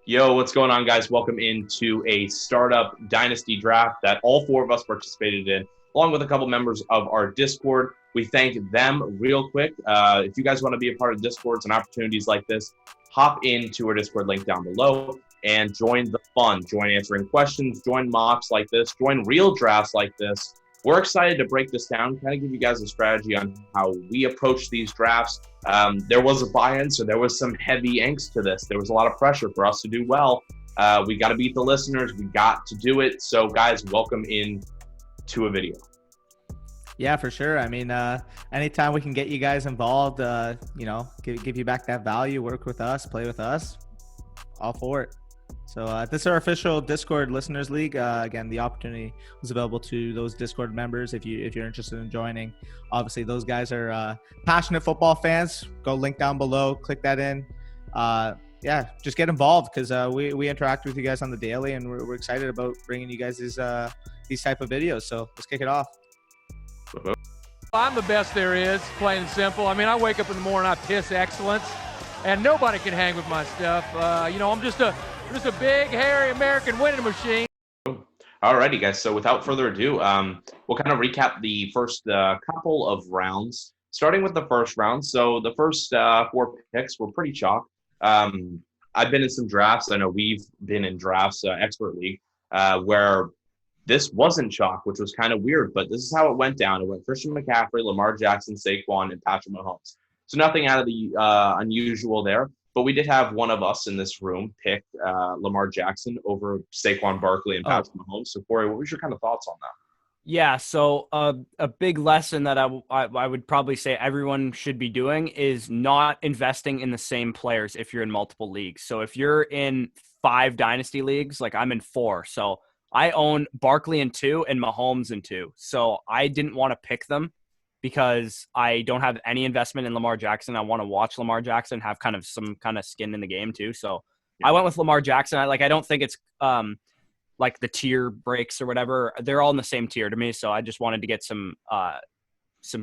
Yo, what's going on, guys? Welcome into a startup Dynasty draft that all four of us participated in, along with a couple members of our Discord. We thank them real quick. If you guys want to be a part of Discords and opportunities like this, hop into our Discord link down below and join the fun. Join answering questions, join mocks like this, join real drafts like this. We're excited to break this down, kind of give you guys a strategy on how we approach these drafts. There was a buy-in, so there was some heavy angst to this. There was a lot of pressure for us to do well. We got to beat the listeners. We got to do it. So, guys, welcome in to a video. Yeah, for sure. I mean, anytime we can get you guys involved, give you back that value, work with us, play with us, all for it. So this is our official Discord Listeners League. Again, the opportunity was available to those Discord members if you're interested in joining. Obviously, those guys are passionate football fans. Go link down below, click that in. Just get involved because we interact with you guys on the daily, and we're excited about bringing you guys these type of videos. So let's kick it off. I'm the best there is, plain and simple. I mean, I wake up in the morning, I piss excellence, and nobody can hang with my stuff. I'm just a big, hairy American winning machine. Alrighty, guys. So without further ado, we'll kind of recap the first couple of rounds, starting with the first round. So the first four picks were pretty chalk. I've been in some drafts. I know we've been in drafts, expert league, where this wasn't chalk, which was kind of weird, but this is how it went down. It went Christian McCaffrey, Lamar Jackson, Saquon, and Patrick Mahomes. So nothing out of the unusual there. But we did have one of us in this room pick Lamar Jackson over Saquon Barkley and Patrick Mahomes. So, Corey, what was your kind of thoughts on that? Yeah, so a big lesson that I would probably say everyone should be doing is not investing in the same players if you're in multiple leagues. So if you're in 5 dynasty leagues, like I'm in 4, so I own Barkley in 2 and Mahomes in 2. So I didn't want to pick them because I don't have any investment in Lamar Jackson. I want to watch Lamar Jackson have kind of some kind of skin in the game too. So yeah. I went with Lamar Jackson. I don't think it's like the tier breaks or whatever. They're all in the same tier to me. So I just wanted to get some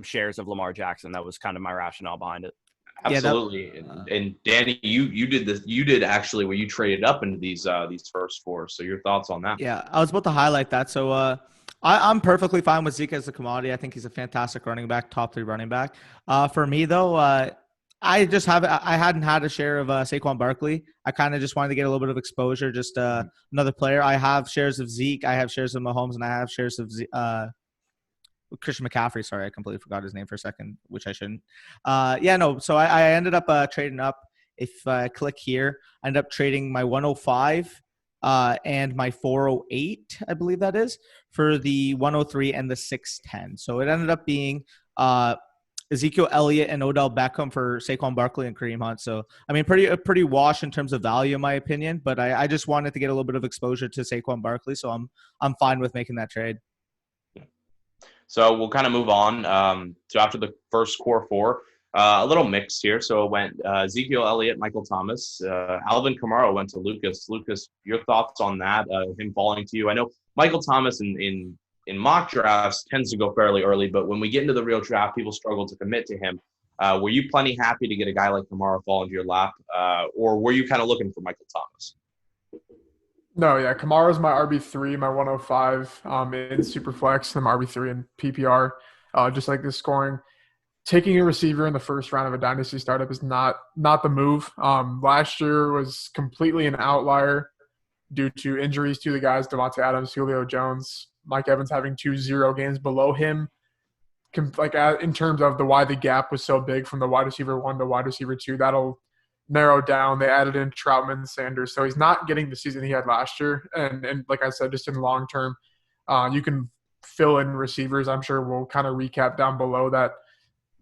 shares of Lamar Jackson. That was kind of my rationale behind it. Absolutely. And Danny, you did this. You did actually where you traded up into these first 4. So your thoughts on that? Yeah, I was about to highlight that. So I'm perfectly fine with Zeke as a commodity. I think he's a fantastic running back, top 3 running back. For me though, I hadn't had a share of Saquon Barkley. I kind of just wanted to get a little bit of exposure, just another player. I have shares of Zeke, I have shares of Mahomes, and I have shares of Christian McCaffrey. Sorry, I completely forgot his name for a second, which I shouldn't. So I ended up trading up. If I click here, I ended up trading my 105 and my 408, I believe that is, for the 103 and the 610. So it ended up being Ezekiel Elliott and Odell Beckham for Saquon Barkley and Kareem Hunt. So, I mean, pretty wash in terms of value, in my opinion. But I just wanted to get a little bit of exposure to Saquon Barkley, so I'm fine with making that trade. So we'll kind of move on. So after the first core 4, a little mixed here. So it went Ezekiel Elliott, Michael Thomas, Alvin Kamara went to Lucas. Lucas, your thoughts on that? Him falling to you? I know Michael Thomas in mock drafts tends to go fairly early, but when we get into the real draft, people struggle to commit to him. Were you plenty happy to get a guy like Kamara fall into your lap, or were you kind of looking for Michael Thomas? No, yeah, Kamara's my RB3, my 105 in Superflex, and my RB3 in PPR. Just like this scoring, taking a receiver in the first round of a dynasty startup is not the move. Last year was completely an outlier due to injuries to the guys, Davante Adams, Julio Jones, Mike Evans having 2 0 games below him. In terms of why the gap was so big from the wide receiver 1 to wide receiver 2, that'll narrow down. They added in Troutman, Sanders, so he's not getting the season he had last year. And like I said, just in long term, you can fill in receivers. I'm sure we'll kind of recap down below that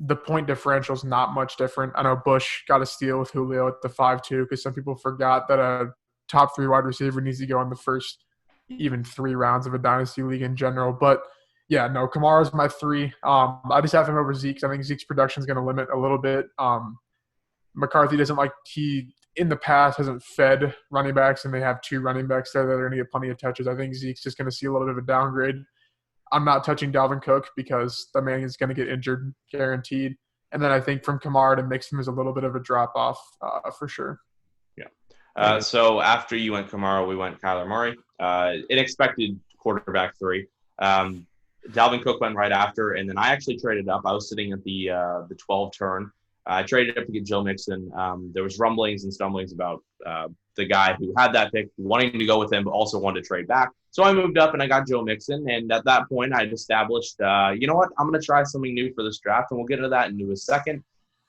the point differential is not much different. I know Bush got a steal with Julio at the 5-2 because some people forgot that a top 3 wide receiver needs to go in the first even 3 rounds of a dynasty league in general. But yeah, no, Kamara's my 3. I just have him over Zeke. I think Zeke's production is going to limit a little bit. McCarthy he in the past hasn't fed running backs, and they have 2 running backs there that are going to get plenty of touches. I think Zeke's just going to see a little bit of a downgrade. I'm not touching Dalvin Cook because the man is going to get injured, guaranteed. And then I think from Kamara to Mixon is a little bit of a drop-off for sure. Yeah. So after you went Kamara, we went Kyler Murray. An expected quarterback 3. Dalvin Cook went right after, and then I actually traded up. I was sitting at the 12 turn. I traded up to get Joe Mixon. There was rumblings and stumblings about the guy who had that pick wanting to go with him, but also wanted to trade back. So I moved up and I got Joe Mixon. And at that point, I had established, you know what, I'm going to try something new for this draft, and we'll get into that in a second.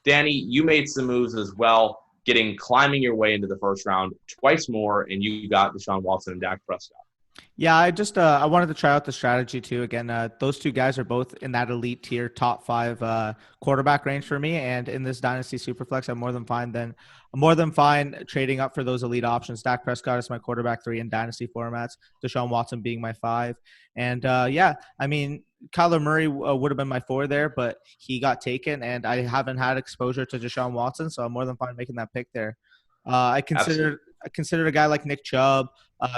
Danny, you made some moves as well, climbing your way into the first round twice more, and you got Deshaun Watson and Dak Prescott. Yeah, I just I wanted to try out the strategy too. Again, those two guys are both in that elite tier, top 5 quarterback range for me. And in this Dynasty Superflex, I'm more than fine trading up for those elite options. Dak Prescott is my quarterback 3 in Dynasty formats. Deshaun Watson being my 5. And yeah, I mean, Kyler Murray would have been my 4 there, but he got taken, and I haven't had exposure to Deshaun Watson, so I'm more than fine making that pick there. I considered a guy like Nick Chubb,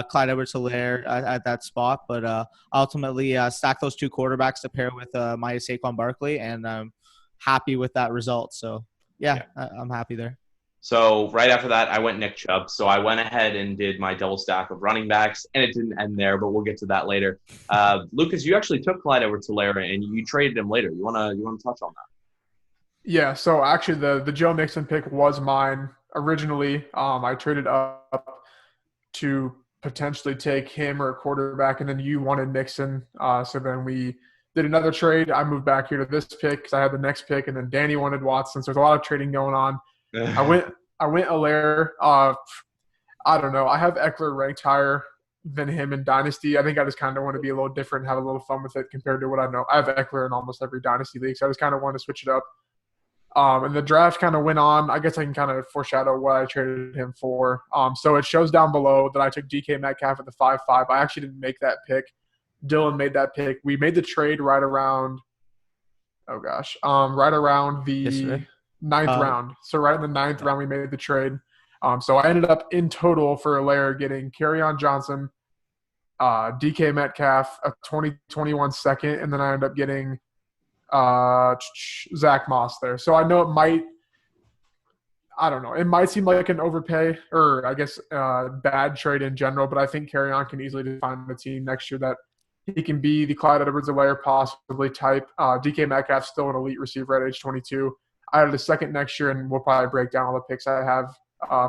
Clyde Edwards-Helaire at that spot, but ultimately stack those 2 quarterbacks to pair with my Saquon Barkley, and I'm happy with that result. So, yeah. I'm happy there. So right after that, I went Nick Chubb. So I went ahead and did my double stack of running backs, and it didn't end there, but we'll get to that later. Lucas, you actually took Clyde Edwards-Helaire, and you traded him later. You wanna touch on that? Yeah. So actually, the Joe Mixon pick was mine originally. I traded up to potentially take him or a quarterback, and then you wanted Mixon. So then we did another trade. I moved back here to this pick because I had the next pick, and then Danny wanted Watson. So there's a lot of trading going on. I went Helaire. I don't know. I have Eckler ranked higher than him in Dynasty. I think I just kind of want to be a little different and have a little fun with it compared to what I know. I have Eckler in almost every Dynasty league, so I just kind of want to switch it up. And the draft kind of went on. I guess I can kind of foreshadow what I traded him for. So it shows down below that I took DK Metcalf at the 5-5. I actually didn't make that pick. Dylan made that pick. We made the trade right around the ninth round. So right in the 9th round, we made the trade. So I ended up in total for Helaire getting Kareem Johnson, DK Metcalf, a 2021 second, and then I ended up getting Zach Moss there. So I know it might seem like an overpay or I guess bad trade in general, but I think Kareem can easily define the team next year that he can be the Clyde Edwards-Helaire possibly type. DK Metcalf still an elite receiver at age 22. I had a second next year, and we'll probably break down all the picks I have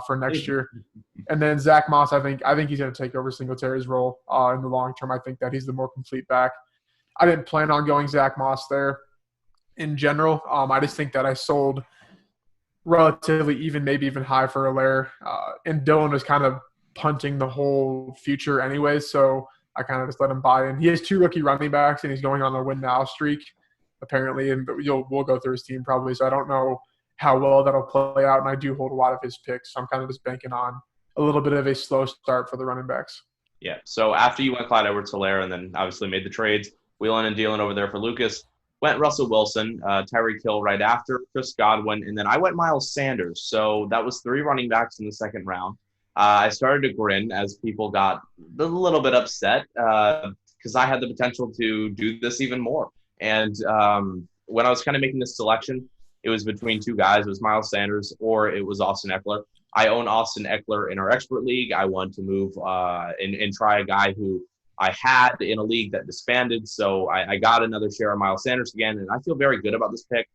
for next year. And then Zach Moss, I think he's going to take over Singletary's role in the long term. I think that he's the more complete back. I didn't plan on going Zach Moss there in general. I just think that I sold relatively even, maybe even high for Helaire. And Dylan was kind of punting the whole future anyway, so I kind of just let him buy in. He has 2 rookie running backs, and he's going on a win now streak, apparently, and we'll go through his team probably. So I don't know how well that'll play out, and I do hold a lot of his picks. So I'm kind of just banking on a little bit of a slow start for the running backs. Yeah. So after you went Clyde Edwards-Helaire and then obviously made the trades, wheeling and dealing over there for Lucas, went Russell Wilson, Tarik Hill right after, Chris Godwin, and then I went Miles Sanders. So that was 3 running backs in the second round. I started to grin as people got a little bit upset because I had the potential to do this even more. And when I was kind of making this selection, it was between 2 guys. It was Miles Sanders or it was Austin Eckler. I own Austin Eckler in our expert league. I wanted to move and try a guy who I had in a league that disbanded. So I got another share of Miles Sanders again, and I feel very good about this pick.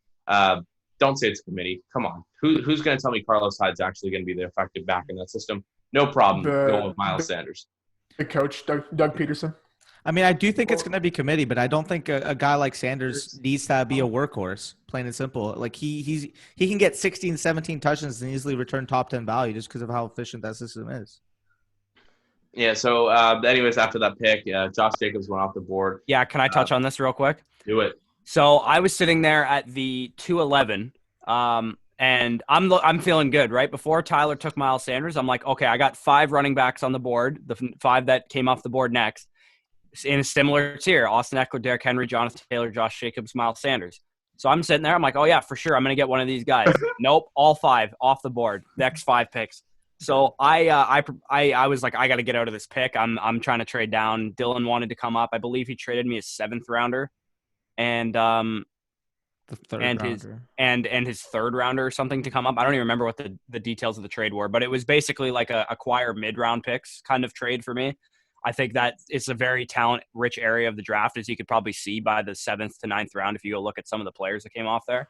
Don't say it's a committee. Come on. Who's going to tell me Carlos Hyde's actually going to be the effective back in that system? No problem going with Miles Sanders. The coach, Doug Peterson. I mean, I do think it's going to be committee, but I don't think a guy like Sanders needs to be a workhorse, plain and simple. Like he can get 16, 17 touchdowns and easily return top 10 value just because of how efficient that system is. Yeah, so anyways, after that pick, Josh Jacobs went off the board. Yeah, can I touch on this real quick? Do it. So I was sitting there at the 211, and I'm feeling good, right? Before Tyler took Miles Sanders, I'm like, okay, I got 5 running backs on the board, the 5 that came off the board next. In a similar tier, Austin Eckler, Derrick Henry, Jonathan Taylor, Josh Jacobs, Miles Sanders. So I'm sitting there. I'm like, oh, yeah, for sure. I'm going to get one of these guys. Nope, all 5 off the board, next 5 picks. So I was like, I got to get out of this pick. I'm trying to trade down. Dylan wanted to come up. I believe he traded me a 7th rounder. And The third and rounder. his third rounder or something to come up. I don't even remember what the details of the trade were, but it was basically like a acquire mid-round picks kind of trade for me. I think that it's a very talent-rich area of the draft, as you could probably see by the 7th to 9th round if you go look at some of the players that came off there.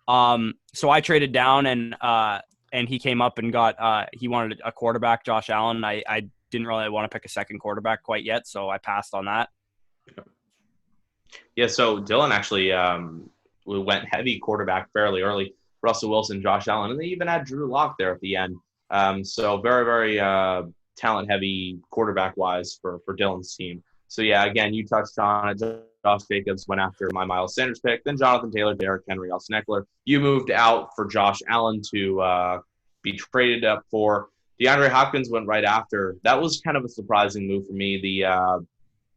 So I traded down, and he came up and got he wanted a quarterback, Josh Allen. I didn't really want to pick a second quarterback quite yet, so I passed on that. Yeah, so Dylan actually we went heavy quarterback fairly early. Russell Wilson, Josh Allen, and they even had Drew Lock there at the end. So very, very talent-heavy quarterback-wise for Dylan's team. So, yeah, again, you touched on it. Josh Jacobs went after my Miles Sanders pick. Then Jonathan Taylor, Derrick Henry, Austin Eckler. You moved out for Josh Allen to be traded up for. DeAndre Hopkins went right after. That was kind of a surprising move for me.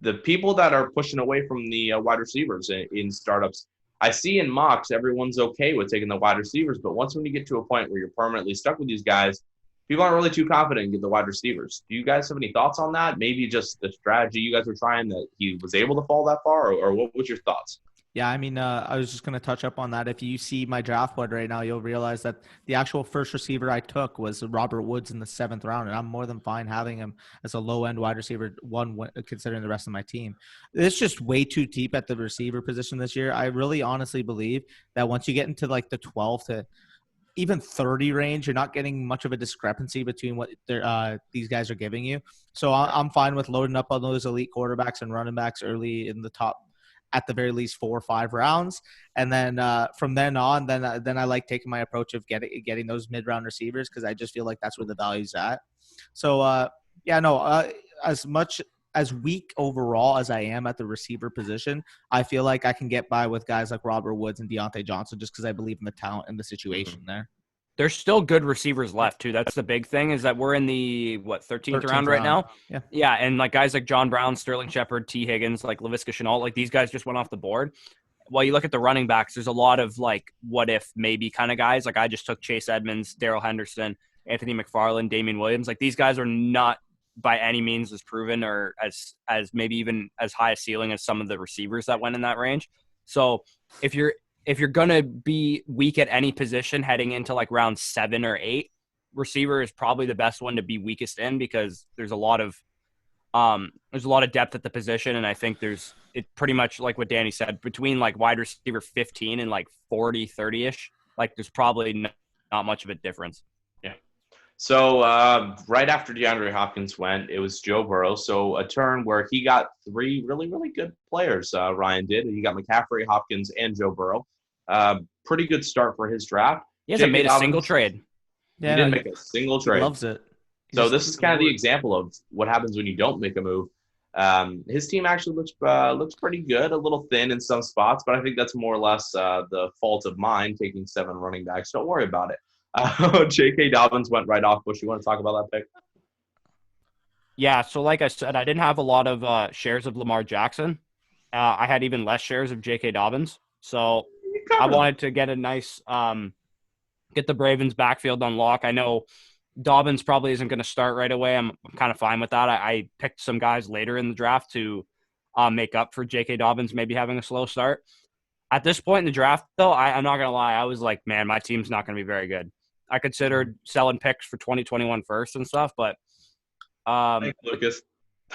The people that are pushing away from the wide receivers in startups, I see in mocks everyone's okay with taking the wide receivers, but once when you get to a point where you're permanently stuck with these guys, people aren't really too confident in getting the wide receivers. Do you guys have any thoughts on that? Maybe just the strategy you guys were trying that he was able to fall that far, or what was your thoughts? Yeah, I mean, I was just going to touch up on that. If you see my draft board right now, you'll realize that the actual first receiver I took was Robert Woods in the 7th round, and I'm more than fine having him as a low-end wide receiver, considering the rest of my team. It's just way too deep at the receiver position this year. I really honestly believe that once you get into like the 12 to even 30 range, you're not getting much of a discrepancy between what these guys are giving you. So I'm fine with loading up on those elite quarterbacks and running backs early in the top, at the very least 4 or 5 rounds. And then from then on, then I like taking my approach of getting those mid-round receivers, because I just feel like that's where the value's at. So, as much as weak overall as I am at the receiver position, I feel like I can get by with guys like Robert Woods and Deante Johnson just because I believe in the talent and the situation there. There's still good receivers left, too. That's the big thing, is that we're in the, 13th round right now? Yeah, and like guys like John Brown, Sterling Shepard, T. Higgins, like Laviska Shenault, like these guys just went off the board. While you look at the running backs, there's a lot of like what if maybe kind of guys. Like I just took Chase Edmunds, Darrell Henderson, Anthony McFarland, Damian Williams. Like these guys are not by any means as proven or as maybe even as high a ceiling as some of the receivers that went in that range. So if you're going to be weak at any position heading into like round 7 or 8, receiver is probably the best one to be weakest in, because there's a lot of depth at the position. And I think it's pretty much like what Danny said, between like wide receiver 15 and like 40, 30-ish, like there's probably not much of a difference. Yeah. So right after DeAndre Hopkins went, it was Joe Burrow. So a turn where he got 3 really, really good players, Ryan did. He got McCaffrey, Hopkins, and Joe Burrow. Pretty good start for his draft. He hasn't made a single trade. Yeah, he didn't make a single trade. He loves it. So this is kind of the example of what happens when you don't make a move. His team actually looks pretty good, a little thin in some spots, but I think that's more or less the fault of mine taking 7 running backs. Don't worry about it. J.K. Dobbins went right off. Bush, you want to talk about that pick? Yeah, so like I said, I didn't have a lot of shares of Lamar Jackson. I had even less shares of J.K. Dobbins. So I wanted to get a nice get the Ravens backfield on lock. I know Dobbins probably isn't going to start right away. I'm kind of fine with that. I picked some guys later in the draft to make up for J.K. Dobbins maybe having a slow start. At this point in the draft, though, I'm not going to lie. I was like, man, my team's not going to be very good. I considered selling picks for 2021 first and stuff, but Thanks, Lucas.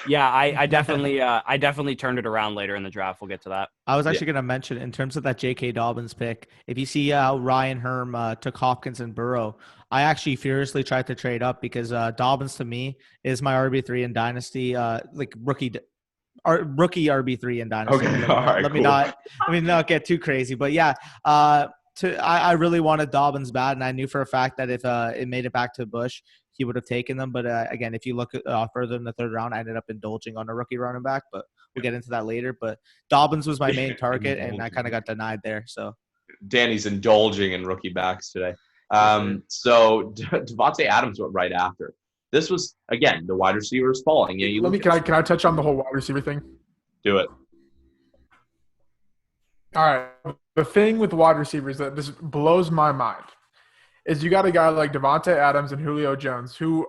Yeah, I definitely turned it around later in the draft. We'll get to that. I was actually going to mention, in terms of that J.K. Dobbins pick, if you see how Ryan Herm took Hopkins and Burrow, I actually furiously tried to trade up because Dobbins to me is my RB3 in Dynasty, rookie RB3 in Dynasty. Okay, let me not get too crazy, but yeah, I really wanted Dobbins bad, and I knew for a fact that if it made it back to Bush, he would have taken them. But again, if you look further in the 3rd round, I ended up indulging on a rookie running back, but we'll get into that later. But Dobbins was my main target, and I kind of got denied there. So Danny's indulging in rookie backs today. So Devontae Adams went right after. This was, again, the wide receivers falling. Can I touch on the whole wide receiver thing? Do it. All right. The thing with wide receivers that this blows my mind is you got a guy like Devontae Adams and Julio Jones, who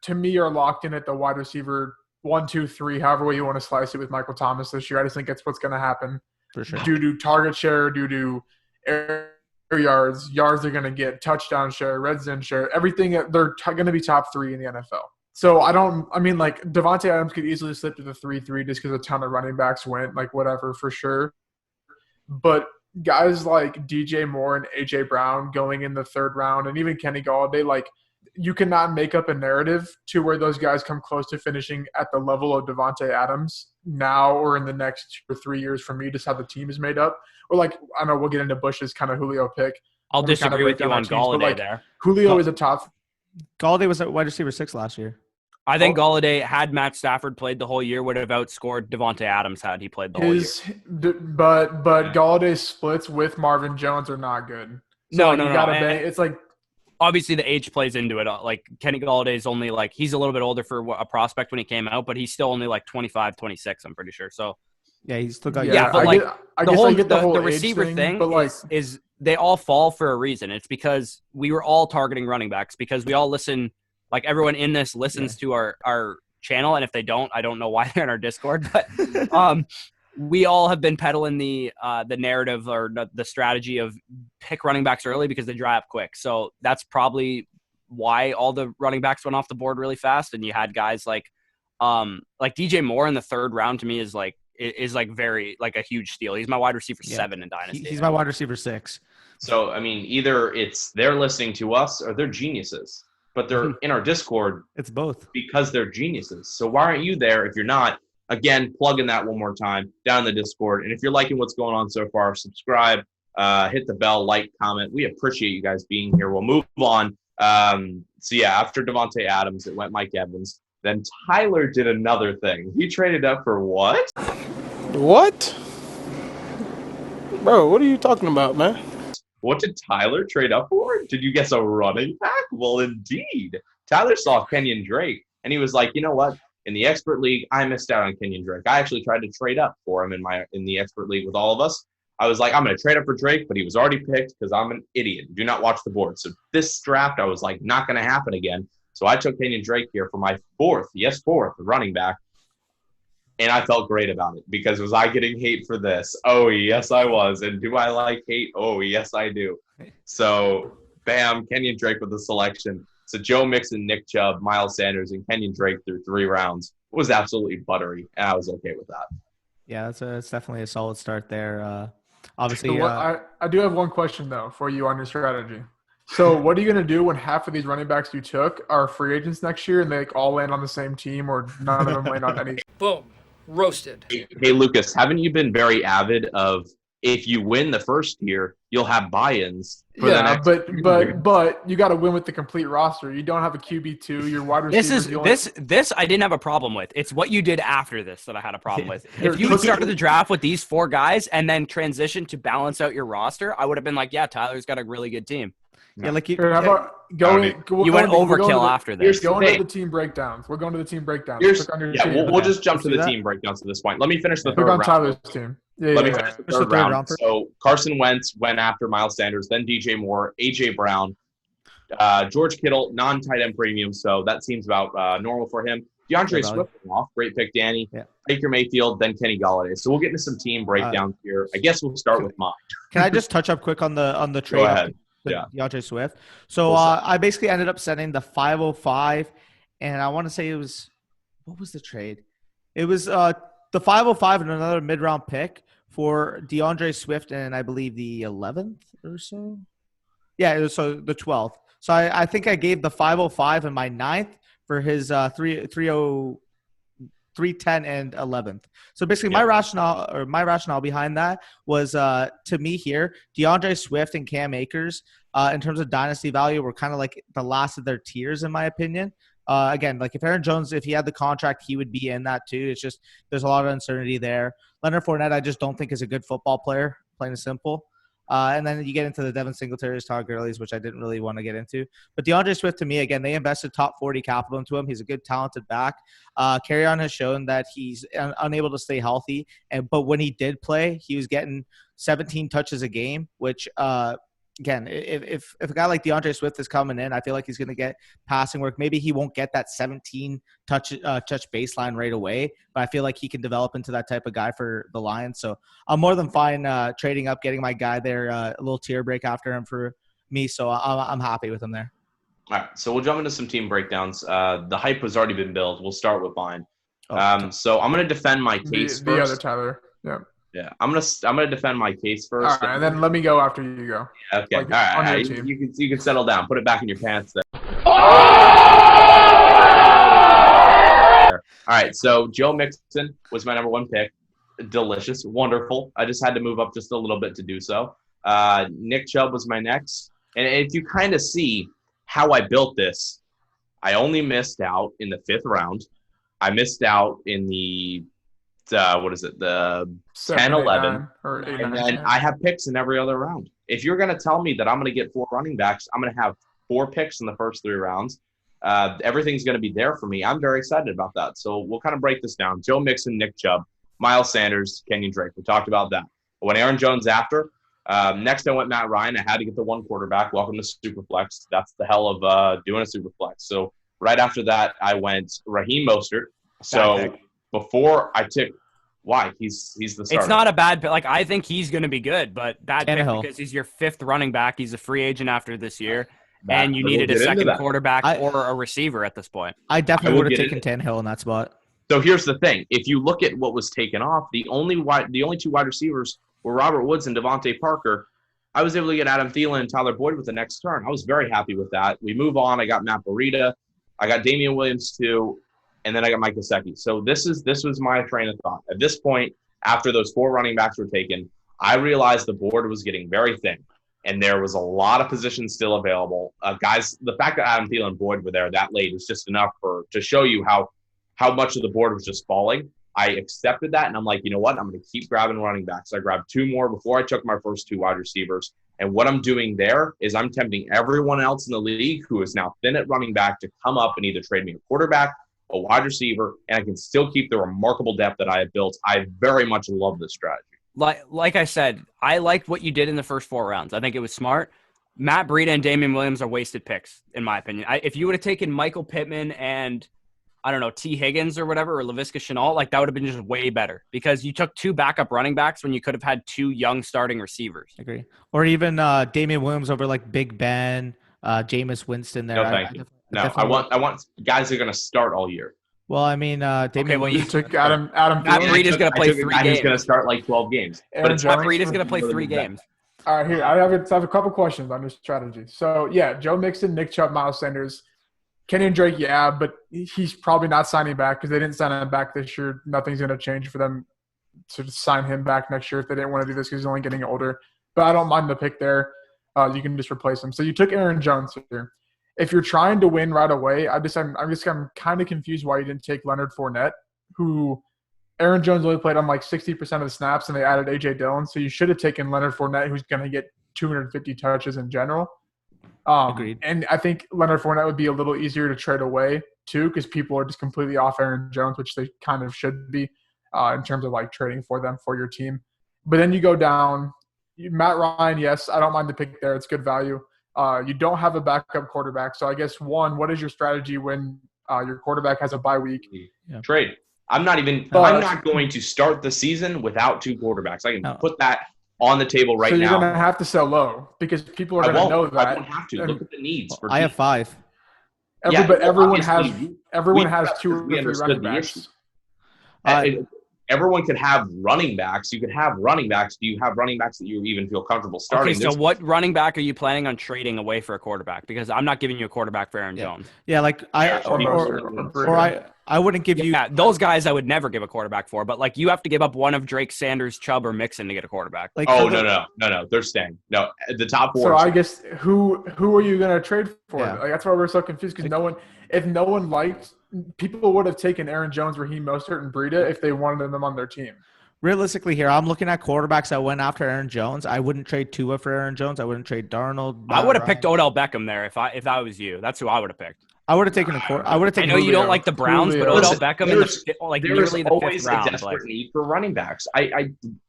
to me are locked in at the wide receiver 1, 2, 3, however way you want to slice it with Michael Thomas this year. I just think that's what's going to happen. For sure. Due to target share, due to air yards they're going to get, touchdown share, red zone share, everything. They're going to be top 3 in the NFL. So like Davante Adams could easily slip to the 3-3 just because a ton of running backs went, like whatever, for sure. But guys like DJ Moore and AJ Brown going in the 3rd round, and even Kenny Golladay, like you cannot make up a narrative to where those guys come close to finishing at the level of Davante Adams now or in the next 2 or 3 years for me, just how the team is made up. Or like, I know we'll get into Bush's kind of Julio pick. I'll disagree with you on Golladay there. Julio is a top. Golladay was at wide receiver 6 last year. I think Golladay, had Matt Stafford played the whole year, would have outscored Devontae Adams had he played the whole year. But Galladay's splits with Marvin Jones are not good. So No. It's like obviously the age plays into it. Like Kenny Golladay is only like he's a little bit older for a prospect when he came out, but he's still only like 25, 26. I'm pretty sure. So yeah, he's still got but like the age receiver thing but like, is they all fall for a reason. It's because we were all targeting running backs because we all listen. Like everyone in this listens to our channel, and if they don't, I don't know why they're in our Discord. But we all have been peddling the narrative or the strategy of pick running backs early because they dry up quick. So that's probably why all the running backs went off the board really fast, and you had guys like DJ Moore in the 3rd round to me is very like a huge steal. He's my wide receiver 7 in Dynasty. He's my wide receiver 6. So I mean, either it's they're listening to us or they're geniuses. But they're in our Discord. It's both. Because they're geniuses. So why aren't you there if you're not? Again, plug in that one more time down in the Discord. And if you're liking what's going on so far, subscribe, hit the bell, like, comment. We appreciate you guys being here. We'll move on. After Davante Adams, it went Mike Edmunds. Then Tyler did another thing. He traded up for what? What? Bro, what are you talking about, man? What did Tyler trade up for? Did you guess a running back? Well, indeed. Tyler saw Kenyon Drake, and he was like, you know what? In the expert league, I missed out on Kenyon Drake. I actually tried to trade up for him in the expert league with all of us. I was like, I'm going to trade up for Drake, but he was already picked because I'm an idiot. Do not watch the board. So this draft, I was like, not going to happen again. So I took Kenyon Drake here for my 4th running back. And I felt great about it because was I getting hate for this? Oh, yes, I was. And do I like hate? Oh, yes, I do. So, bam, Kenyon Drake with the selection. So Joe Mixon, Nick Chubb, Miles Sanders, and Kenyon Drake through 3 rounds. It was absolutely buttery, and I was okay with that. Yeah, it's definitely a solid start there. Obviously, I do have one question, though, for you on your strategy. So what are you going to do when half of these running backs you took are free agents next year and they all land on the same team or none of them land on any? Boom. Roasted. Hey, Lucas, haven't you been very avid of if you win the first year, you'll have buy-ins for the next but you got to win with the complete roster. You don't have a QB2, your wide receiver. This I didn't have a problem with. It's what you did after this that I had a problem with. If you started the draft with these 4 guys and then transitioned to balance out your roster, I would have been like, yeah, Tyler's got a really good team. Yeah, like you went overkill after this. Going to the team breakdowns. We're going to the team breakdowns. We'll just jump to the team breakdowns at this point. Let me finish the third round. Tyler's team. Let me finish the third round. So Carson Wentz went after Miles Sanders, then DJ Moore, AJ Brown, George Kittle, non-tight end premium. So that seems about normal for him. DeAndre Swift off. Great pick, Danny. Yeah. Baker Mayfield, then Kenny Golladay. So we'll get into some team breakdowns here. I guess we'll start with mine. Can I just touch up quick on the trade? Go ahead. Yeah. DeAndre Swift. So I basically ended up sending the 505, and I want to say it was – what was the trade? It was the 505 and another mid-round pick for DeAndre Swift and I believe the 11th or so. Yeah, it was the 12th. So I think I gave the 505 and my 9th for his 310 and 11th. So basically my rationale behind that was to me here, DeAndre Swift and Cam Akers in terms of dynasty value were kind of like the last of their tiers in my opinion. Again, like if Aaron Jones, if he had the contract, he would be in that too. It's just there's a lot of uncertainty there. Leonard Fournette, I just don't think is a good football player, plain and simple. And then you get into the Devin Singletary's, Todd Gurley's, which I didn't really want to get into. But DeAndre Swift, to me, again, they invested top 40 capital into him. He's a good, talented back. Carry-on has shown that he's unable to stay healthy. But when he did play, he was getting 17 touches a game, which again, if a guy like DeAndre Swift is coming in, I feel like he's going to get passing work. Maybe he won't get that 17 touch baseline right away, but I feel like he can develop into that type of guy for the Lions. So I'm more than fine trading up, getting my guy there, a little tier break after him for me. So I'm happy with him there. All right, so we'll jump into some team breakdowns. The hype has already been built. We'll start with mine. So I'm going to defend my case The first. other Tyler. Yeah. Yeah, I'm gonna defend my case first. All right, and then let me go after you go. Okay, Like, all right. on your You team. can settle down. Put it back in your pants there. All right, so Joe Mixon was my number 1 pick. Delicious, wonderful. I just had to move up just a little bit to do so. Nick Chubb was my next. And if you kind of see how I built this, I only missed out in the 5th round. I missed out in the the 10, 11, and then I have picks in every other round. If you're going to tell me that I'm going to get 4 running backs, I'm going to have 4 picks in the first 3 rounds. Everything's going to be there for me. I'm very excited about that. So we'll kind of break this down. Joe Mixon, Nick Chubb, Miles Sanders, Kenyon Drake. We talked about that. I went Aaron Jones after. Next, I went Matt Ryan. I had to get the 1 quarterback. Welcome to Superflex. That's the hell of doing a Superflex. So right after that, I went Raheem Mostert. So before I took why he's the starter. It's not a bad pick. Like, I think he's going to be good, but bad pick Tannehill. because he's your 5th running back. He's a free agent after this year, and you We'll needed a get into second that. quarterback or a receiver at this point. I definitely will would have get taken Tannehill in that spot. So here's the thing. If you look at what was taken off, the only 2 wide receivers were Robert Woods and Devontae Parker. I was able to get Adam Thielen and Tyler Boyd with the next turn. I was very happy with that. We move on. I got Matt Breida. I got Damian Williams too, and then I got Mike Gesicki. So this was my train of thought. At this point, after those 4 running backs were taken, I realized the board was getting very thin, and there was a lot of positions still available. Guys, the fact that Adam Thielen and Boyd were there that late was just enough to show you how much of the board was just falling. I accepted that, and I'm like, you know what? I'm going to keep grabbing running backs. I grabbed 2 more before I took my first 2 wide receivers. And what I'm doing there is I'm tempting everyone else in the league who is now thin at running back to come up and either trade me a quarterback, a wide receiver, and I can still keep the remarkable depth that I have built. I very much love this strategy. Like I said, I liked what you did in the first 4 rounds. I think it was smart. Matt Breida and Damian Williams are wasted picks, in my opinion. If you would have taken Michael Pittman and, I don't know, T. Higgins or whatever, or Laviska Shenault, like that would have been just way better because you took 2 backup running backs when you could have had 2 young starting receivers. I agree. Or even Damian Williams over like Big Ben, Jameis Winston there. No, thank you. I want guys who are going to start all year. Well, I mean, Damian well, You took Adam Matt Thielen. Breida's going to play 3 He's games. going to start like 12 games. Aaron But it's Jones. Matt Breida's going to play 3 games. All right, here I have a couple questions on this strategy. So yeah, Joe Mixon, Nick Chubb, Miles Sanders, Kenyon Drake, yeah, but he's probably not signing back because they didn't sign him back this year. Nothing's going to change for them to sign him back next year if they didn't want to do this because he's only getting older. But I don't mind the pick there. You can just replace him. So you took Aaron Jones here. If you're trying to win right away, I'm kind of confused why you didn't take Leonard Fournette, who Aaron Jones only played on like 60% of the snaps, and they added A.J. Dillon. So you should have taken Leonard Fournette, who's going to get 250 touches in general. Agreed. And I think Leonard Fournette would be a little easier to trade away too, because people are just completely off Aaron Jones, which they kind of should be in terms of like trading for them for your team. But then you go down, Matt Ryan. Yes, I don't mind the pick there; it's good value. You don't have a backup quarterback, so I guess what is your strategy when your quarterback has a bye week? Yeah. Trade. I'm not going to start the season without 2 quarterbacks. I can put that on the table right now. So you're going to have to sell low because people are going to know that. I won't have to. Look at the needs. I have 5. But everyone has 2 or 3 understood running the backs. issue. Everyone could have running backs. You could have running backs. Do you have running backs that you even feel comfortable starting? Okay, so what running back are you planning on trading away for a quarterback? Because I'm not giving you a quarterback for Aaron Jones. Yeah, like I wouldn't give you. Yeah, those guys I would never give a quarterback for. But like you have to give up one of Drake, Sanders, Chubb, or Mixon to get a quarterback. Like, no, they're staying. No, the top 4. So I guess who are you going to trade for? Yeah. Like, that's why we're so confused because if no one liked, people would have taken Aaron Jones, Raheem Mostert, and Breida if they wanted them on their team. Realistically, here I'm looking at quarterbacks that went after Aaron Jones. I wouldn't trade Tua for Aaron Jones. I wouldn't trade Darnold. I would have picked Odell Beckham there if I was you. That's who I would have picked. I would have taken I would have I taken. know you don't Julio. like the Browns, but Julio. Odell Listen, Beckham in there's nearly the always fifth round. a desperate need for running backs.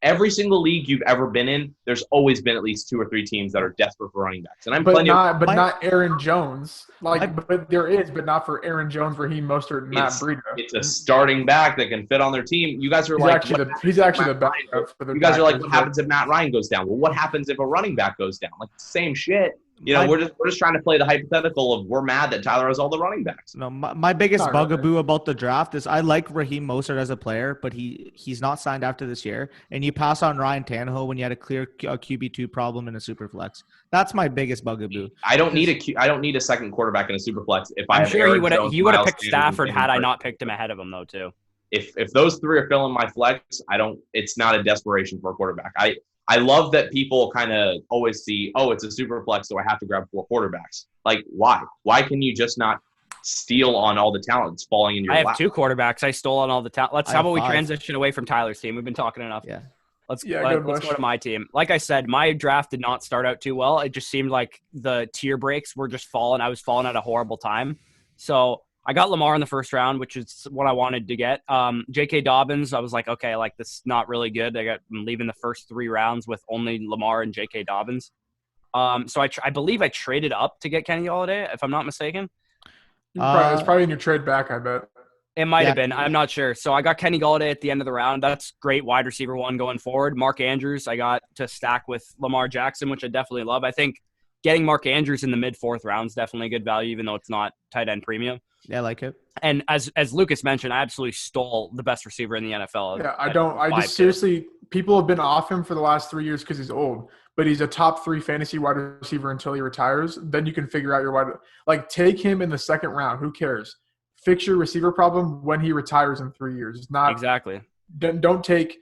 Every single league you've ever been in, there's always been at least 2 or 3 teams that are desperate for running backs. And not Aaron Jones. But there is, but not for Aaron Jones, Raheem Mostert, and Matt Breida. It's a starting back that can fit on their team. You guys are he's actually the backup for the. You guys are like, what happens if Matt Ryan goes down? Well, what happens if a running back goes down? Like same shit. We're just trying to play the hypothetical of we're mad that Tyler has all the running backs. No, my biggest bugaboo about the draft is I like Raheem Mostert as a player, but he's not signed after this year. And you pass on Ryan Tannehill when you had a clear QB2 problem in a super flex. That's my biggest bugaboo. I don't need a second quarterback in a super flex. If I'm I have sure Aaron you would have Jones, picked Stafford had I not picked him ahead of him though too. If those 3 are filling my flex, it's not a desperation for a quarterback. I love that people kind of always see, it's a super flex, so I have to grab 4 quarterbacks. Like, why? Why can you just not steal on all the talent that's falling in your lap? I have 2 quarterbacks. I stole on all the talent. How about we transition away from Tyler's team? We've been talking enough. Yeah. Let's go to my team. Like I said, my draft did not start out too well. It just seemed like the tier breaks were just falling. I was falling at a horrible time. So I got Lamar in the first round, which is what I wanted to get. J.K. Dobbins, I was like, okay, like this is not really good. I'm leaving the first 3 rounds with only Lamar and J.K. Dobbins. So I believe I traded up to get Kenny Golladay, if I'm not mistaken. It's probably in your trade back, I bet. It might have been. I'm not sure. So I got Kenny Golladay at the end of the round. That's great wide receiver 1 going forward. Mark Andrews, I got to stack with Lamar Jackson, which I definitely love. I think getting Mark Andrews in the mid-4th round is definitely a good value, even though it's not tight end premium. Yeah, I like it. And as Lucas mentioned, I absolutely stole the best receiver in the NFL. Yeah, seriously, people have been off him for the last 3 years because he's old, but he's a top 3 fantasy wide receiver until he retires. Then you can figure out your take him in the 2nd round. Who cares? Fix your receiver problem when he retires in 3 years. It's not exactly. Don't take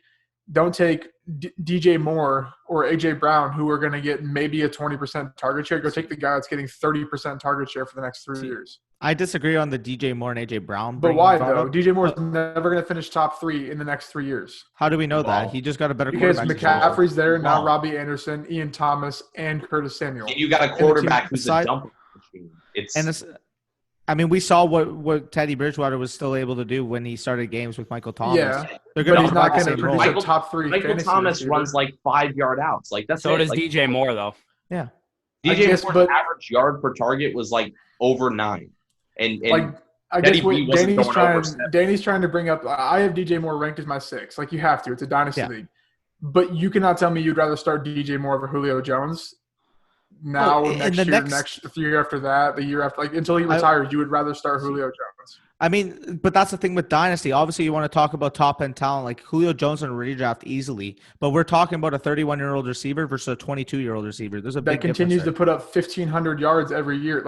DJ Moore or AJ Brown, who are going to get maybe a 20% target share. Go take the guy that's getting 30% target share for the next 3 years. I disagree on the DJ Moore and AJ Brown. But why though? DJ Moore is never going to finish top 3 in the next 3 years. How do we know that? He just got a better quarterback. Because McCaffrey's there now. Wow. Robbie Anderson, Ian Thomas, and Curtis Samuel. And you got a quarterback who's a dump machine. We saw what Teddy Bridgewater was still able to do when he started games with Michael Thomas. Yeah, but he's not going to produce a top 3. Michael Thomas runs like 5-yard outs. Like that's so does DJ Moore though. Yeah, DJ Moore's average yard per target was like over 9. And I guess what Danny's trying to bring up. I have DJ Moore ranked as my 6. Like you have to. It's a dynasty league, but you cannot tell me you'd rather start DJ Moore over Julio Jones. Now, next year after that, the year after, until he retires, you would rather start Julio Jones. But that's the thing with Dynasty. Obviously, you want to talk about top-end talent. Like Julio Jones on a redraft easily. But we're talking about a 31-year-old receiver versus a 22-year-old receiver. There's a big difference that continues to put up 1,500 yards every year.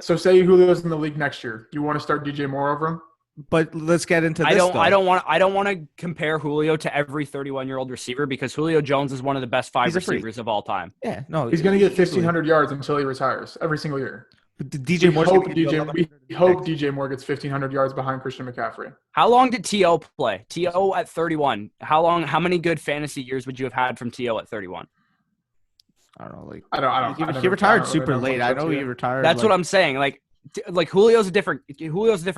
So say Julio's in the league next year. You want to start DJ Moore over him? But let's get into this. I don't want to compare Julio to every 31-year-old receiver because Julio Jones is one of the best 5 receivers of all time. Yeah, no, he's going to get 1,500 yards until he retires every single year. DJ Moore. We hope DJ Moore gets 1,500 yards behind Christian McCaffrey. How long did T.O. play? T.O. at 31. How many good fantasy years would you have had from T.O. at 31? I don't know. He retired super late. I know he retired. That's what I'm saying. Julio's a different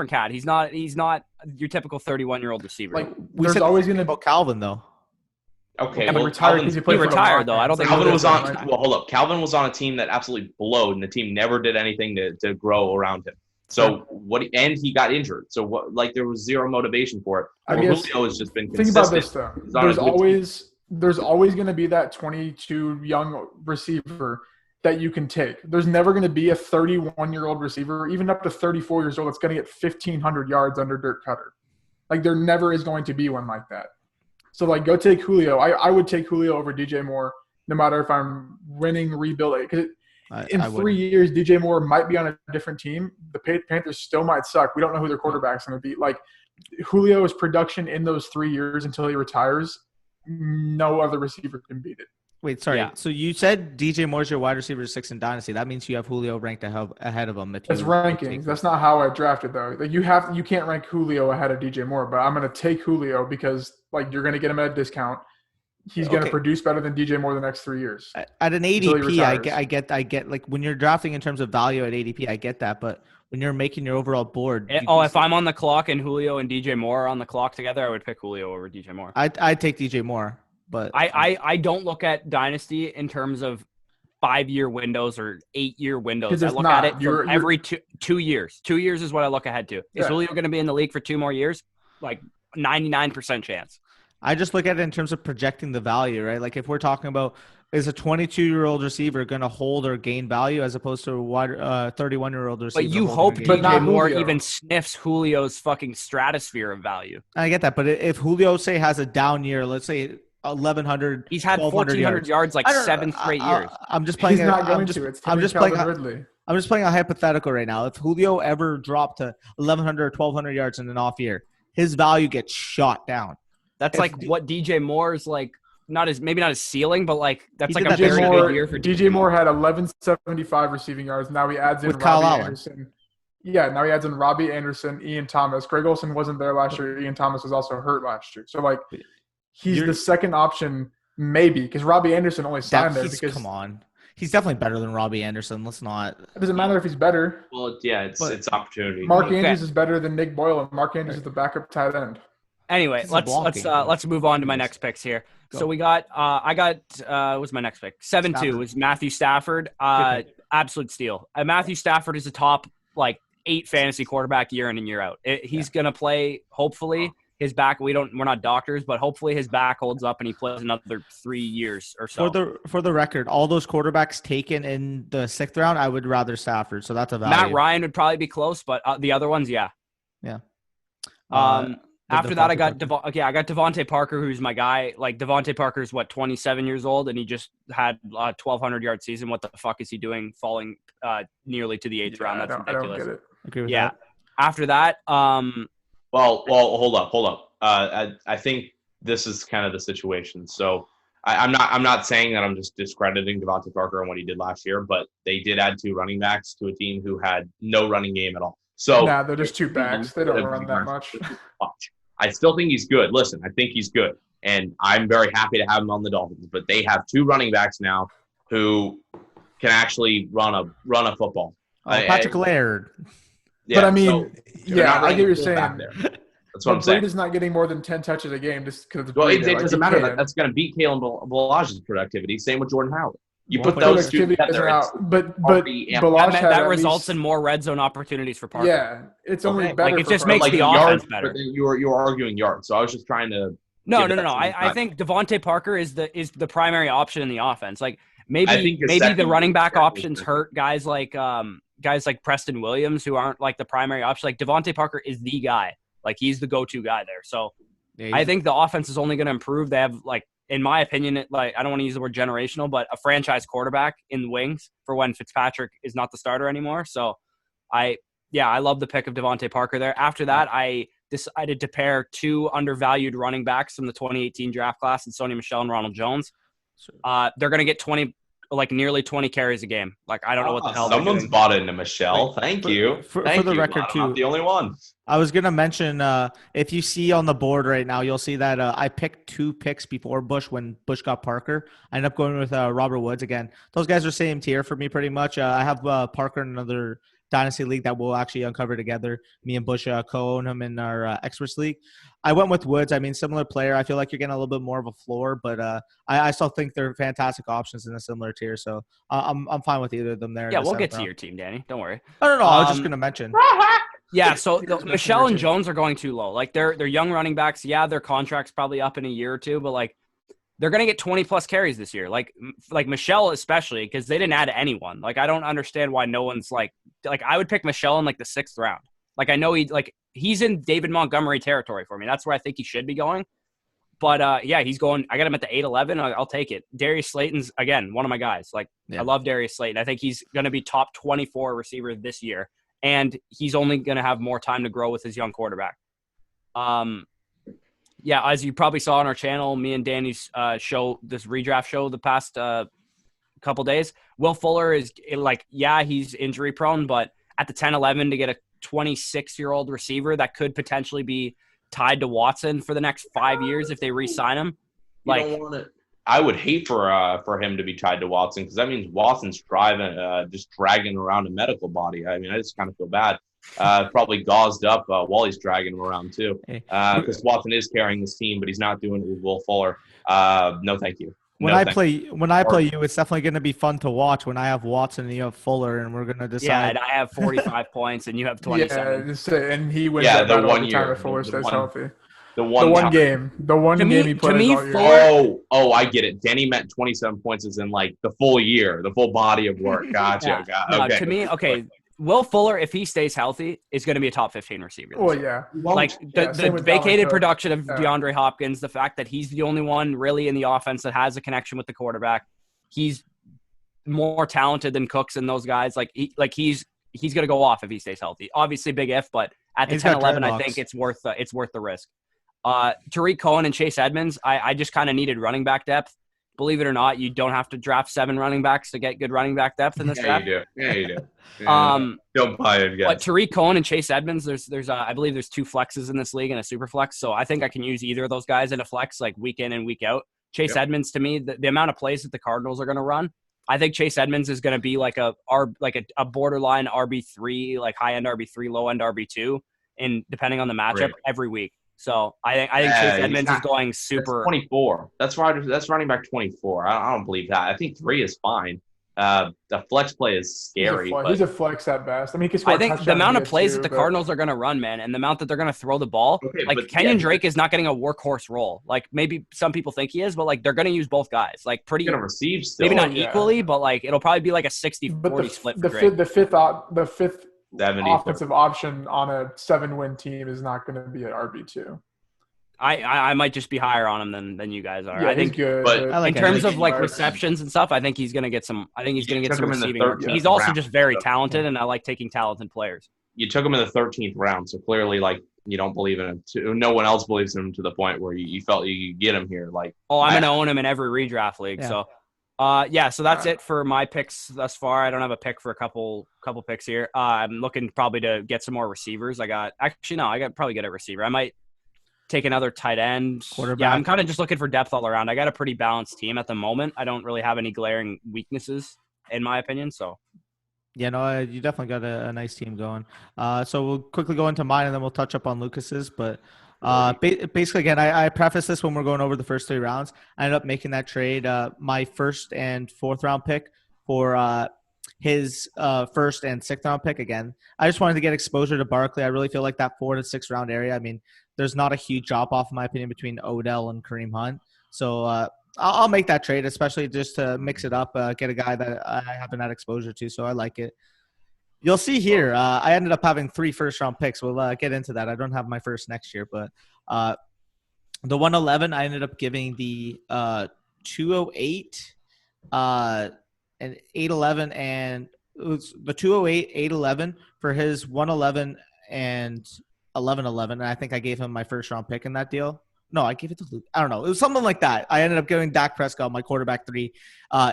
cat. He's not your typical 31-year-old receiver. There's always going to be Calvin though. Okay, he retired though. I don't think Calvin was on. Well, hold up. Calvin was on a team that absolutely blowed, and the team never did anything to grow around him. So and he got injured. So what? There was zero motivation for it. Julio has just been consistent. Think about this though. There's always going to be that 22 young receiver that you can take. There's never going to be a 31-year-old receiver, even up to 34 years old, that's going to get 1,500 yards under Dirk Cutter. There never is going to be one like that. So, go take Julio. I would take Julio over DJ Moore, no matter if I'm winning, rebuilding. Because in 3 years, DJ Moore might be on a different team. The Panthers still might suck. We don't know who their quarterback's going to be. Julio's production in those 3 years until he retires, no other receiver can beat it. Wait, sorry. Yeah. So you said DJ Moore's your wide receiver 6 in Dynasty. That means you have Julio ranked ahead of him. That's rankings. That's not how I drafted though. You can't rank Julio ahead of DJ Moore, but I'm going to take Julio because you're going to get him at a discount. He's going to produce better than DJ Moore the next 3 years. At an ADP, I get when you're drafting in terms of value at ADP, I get that. But when you're making your overall board. If I'm on the clock and Julio and DJ Moore are on the clock together, I would pick Julio over DJ Moore. I'd take DJ Moore, but I don't look at Dynasty in terms of 5-year windows or 8-year windows. I look at it for every 2 years. 2 years is what I look ahead to. Is Julio going to be in the league for 2 more years? Like 99% chance. I just look at it in terms of projecting the value, right? Like if we're talking about, is a 22-year-old receiver going to hold or gain value as opposed to a 31-year-old receiver? But you hope DJ Moore even sniffs Julio's fucking stratosphere of value. I get that, but if Julio, say, has a down year, let's say 1,100, he's had 1,400 yards like 7 straight years. I'm just playing. He's not going to. It's I'm just playing a hypothetical right now. If Julio ever dropped to 1,100 or 1,200 yards in an off year, his value gets shot down. That's what DJ Moore's like. Maybe not his ceiling, but like that's like a very good year for DJ Moore. Had 1,175 receiving yards. Now he adds in Robbie Anderson. Yeah, now he adds in Robbie Anderson, Ian Thomas. Greg Olsen wasn't there last year. Ian Thomas was also hurt last year. So like, he's the second option maybe because Robbie Anderson only signed there. Because come on, he's definitely better than Robbie Anderson. Let's not. It doesn't matter if he's better. Well, yeah, it's opportunity. Mark Andrews is better than Nick Boyle, and Mark Andrews is the backup tight end. Anyway, let's move on to my next picks here. Go. So we got what was my next pick? 7-2 was Matthew Stafford. Absolute steal. Matthew Stafford is a top 8 fantasy quarterback year in and year out. He's gonna play. Hopefully, his back. We're not doctors, but hopefully his back holds up and he plays another 3 years or so. For the record, all those quarterbacks taken in the 6th round, I would rather Stafford. So that's a value. Matt Ryan would probably be close, but the other ones, yeah. After that, I got Devontae Parker, who's my guy. Like Devontae Parker is 27 years old, and he just had a 1,200-yard season. What the fuck is he doing, falling nearly to the 8th round? That's ridiculous. I don't get it. Agree with that. After that, well, hold up. I think this is kind of the situation. So I'm not saying that I'm just discrediting Devontae Parker and what he did last year, but they did add 2 running backs to a team who had no running game at all. So they're just 2 backs. They don't run that much. I still think he's good. Listen, I think he's good, and I'm very happy to have him on the Dolphins. But they have 2 running backs now who can actually run a football. Patrick Laird. Yeah, but I mean, I get what you're saying. That's what I'm saying. Breed is not getting more than 10 touches a game just because. Well, it doesn't matter. That's going to beat Kalen Balage's productivity. Same with Jordan Howard. You put those 2 together, but that results in more red zone opportunities for Parker. Yeah, it's only better. It just makes the offense better. You're arguing yards, so I was just trying to. No. I think Devontae Parker is the primary option in the offense. Like maybe the running back options hurt guys like Preston Williams who aren't like the primary option. Like Devontae Parker is the guy. Like he's the go-to guy there. So I think the offense is only going to improve. They have in my opinion, I don't want to use the word generational, but a franchise quarterback in the wings for when Fitzpatrick is not the starter anymore. So I love the pick of Devontae Parker there. After that, I decided to pair 2 undervalued running backs from the 2018 draft class in Sony Michel and Ronald Jones. They're going to get nearly 20 carries a game. I don't know what the hell. Someone's bought into Michelle. Thank you. For the record, too. I'm not the only one. I was going to mention, if you see on the board right now, you'll see that I picked 2 picks before Bush when Bush got Parker. I ended up going with Robert Woods again. Those guys are same tier for me pretty much. I have Parker in another Dynasty League that we'll actually uncover together. Me and Bush co-own him in our Experts League. I went with Woods. I mean, similar player. I feel like you're getting a little bit more of a floor, but I still think they're fantastic options in a similar tier. So I'm fine with either of them there. Yeah, we'll get to your team, Danny. Don't worry. No. I was just going to mention. Yeah, so Michelle and Jones are going too low. They're young running backs. Yeah, their contract's probably up in a year or two, but they're going to get 20-plus carries this year. Like Michelle especially, because they didn't add anyone. I don't understand why no one's I would pick Michelle in the 6th round. I know he's in David Montgomery territory for me. That's where I think he should be going. But he's going. I got him at the 8-11. I'll take it. Darius Slayton's again one of my guys. I love Darius Slayton. I think he's going to be top 24 receiver this year, and he's only going to have more time to grow with his young quarterback. As you probably saw on our channel, me and Danny's show, this redraft show, the past couple days, Will Fuller is he's injury prone, but at the 10-11 to get a 26-year-old receiver that could potentially be tied to Watson for the next 5 years if they re-sign him. You don't want it. I would hate for him to be tied to Watson because that means Watson's driving, just dragging around a medical body. I mean, I just kind of feel bad. Probably gauzed up while he's dragging him around too, because Watson is carrying this team, but he's not doing it with Will Fuller. No, thank you. When I play you, it's definitely going to be fun to watch when I have Watson and you have Fuller, and we're going to decide. Yeah, and I have 45 points and you have 27. Yeah, and he wins that battle all the time if Fuller stays healthy. The one game he played all year. I get it. Denny meant 27 points is in like the full year, the full body of work. Gotcha. To me, Will Fuller, if he stays healthy, is going to be a top 15 receiver. Well, yeah. Like the vacated production of DeAndre Hopkins, the fact that he's the only one really in the offense that has a connection with the quarterback. He's more talented than Cooks and those guys. He's going to go off if he stays healthy. Obviously, big if, but at the 10-11, I think it's worth the risk. Tarik Cohen and Chase Edmunds, I just kind of needed running back depth. Believe it or not, you don't have to draft 7 running backs to get good running back depth in this draft. You do. Yeah, don't buy it, guys. But Tarik Cohen and Chase Edmunds, there's I believe there's 2 flexes in this league and a super flex. So I think I can use either of those guys in a flex, like week in and week out. Chase Edmunds, to me, the amount of plays that the Cardinals are going to run, I think Chase Edmunds is going to be like a borderline RB3, like high end RB3, low end RB2, and depending on the matchup every week. So I think Chase Edmunds is going super. That's 24. That's running back 24. I don't believe that. I think 3 is fine. The flex play is scary. He's a flex at best. I mean, I think the amount of plays that the Cardinals are going to run, man, and the amount that they're going to throw the ball, Kenyon Drake is not getting a workhorse role. Like maybe some people think he is, but like they're going to use both guys. Like pretty. Going to receive still. Maybe not equally, but like it'll probably be like a 60-40 split. The fifth offensive option on a 7-win team is not going to be an RB2. I might just be higher on him than you guys are. Yeah, I think he's good. But in terms of like receptions and stuff, I think he's going to get some. I think he's going to get some receiving. He's also just very talented, and I like taking talented players. You took him in the 13th round, so clearly, like you don't believe in him. No one else believes in him to the point where you felt you could get him here. Like, I'm going to own him in every redraft league. Yeah. So, so that's it for my picks thus far. I don't have a pick for a couple picks here. I'm looking probably to get some more receivers. I probably get a receiver. I might take another tight end. Quarterback. Yeah, I'm kind of just looking for depth all around. I got a pretty balanced team at the moment. I don't really have any glaring weaknesses, in my opinion. So, yeah, no, you definitely got a nice team going. So we'll quickly go into mine, and then we'll touch up on Lucas's. But basically, again, I preface this when we're going over the first 3 rounds. I ended up making that trade, my 1st and 4th round pick for his 1st and 6th round pick. Again, I just wanted to get exposure to Barkley. I really feel like that 4th to 6th round area. I mean, there's not a huge drop off, in my opinion, between Odell and Kareem Hunt. So I'll make that trade, especially just to mix it up, get a guy that I haven't had exposure to. So I like it. You'll see here, I ended up having 3 first-round picks. We'll get into that. I don't have my first next year, but the 111, I ended up giving the 208 and 811, and it was the 208, 811 for his 111 and 1111. And I think I gave him my first-round pick in that deal. No, I gave it to Luke. I don't know. It was something like that. I ended up giving Dak Prescott my quarterback 3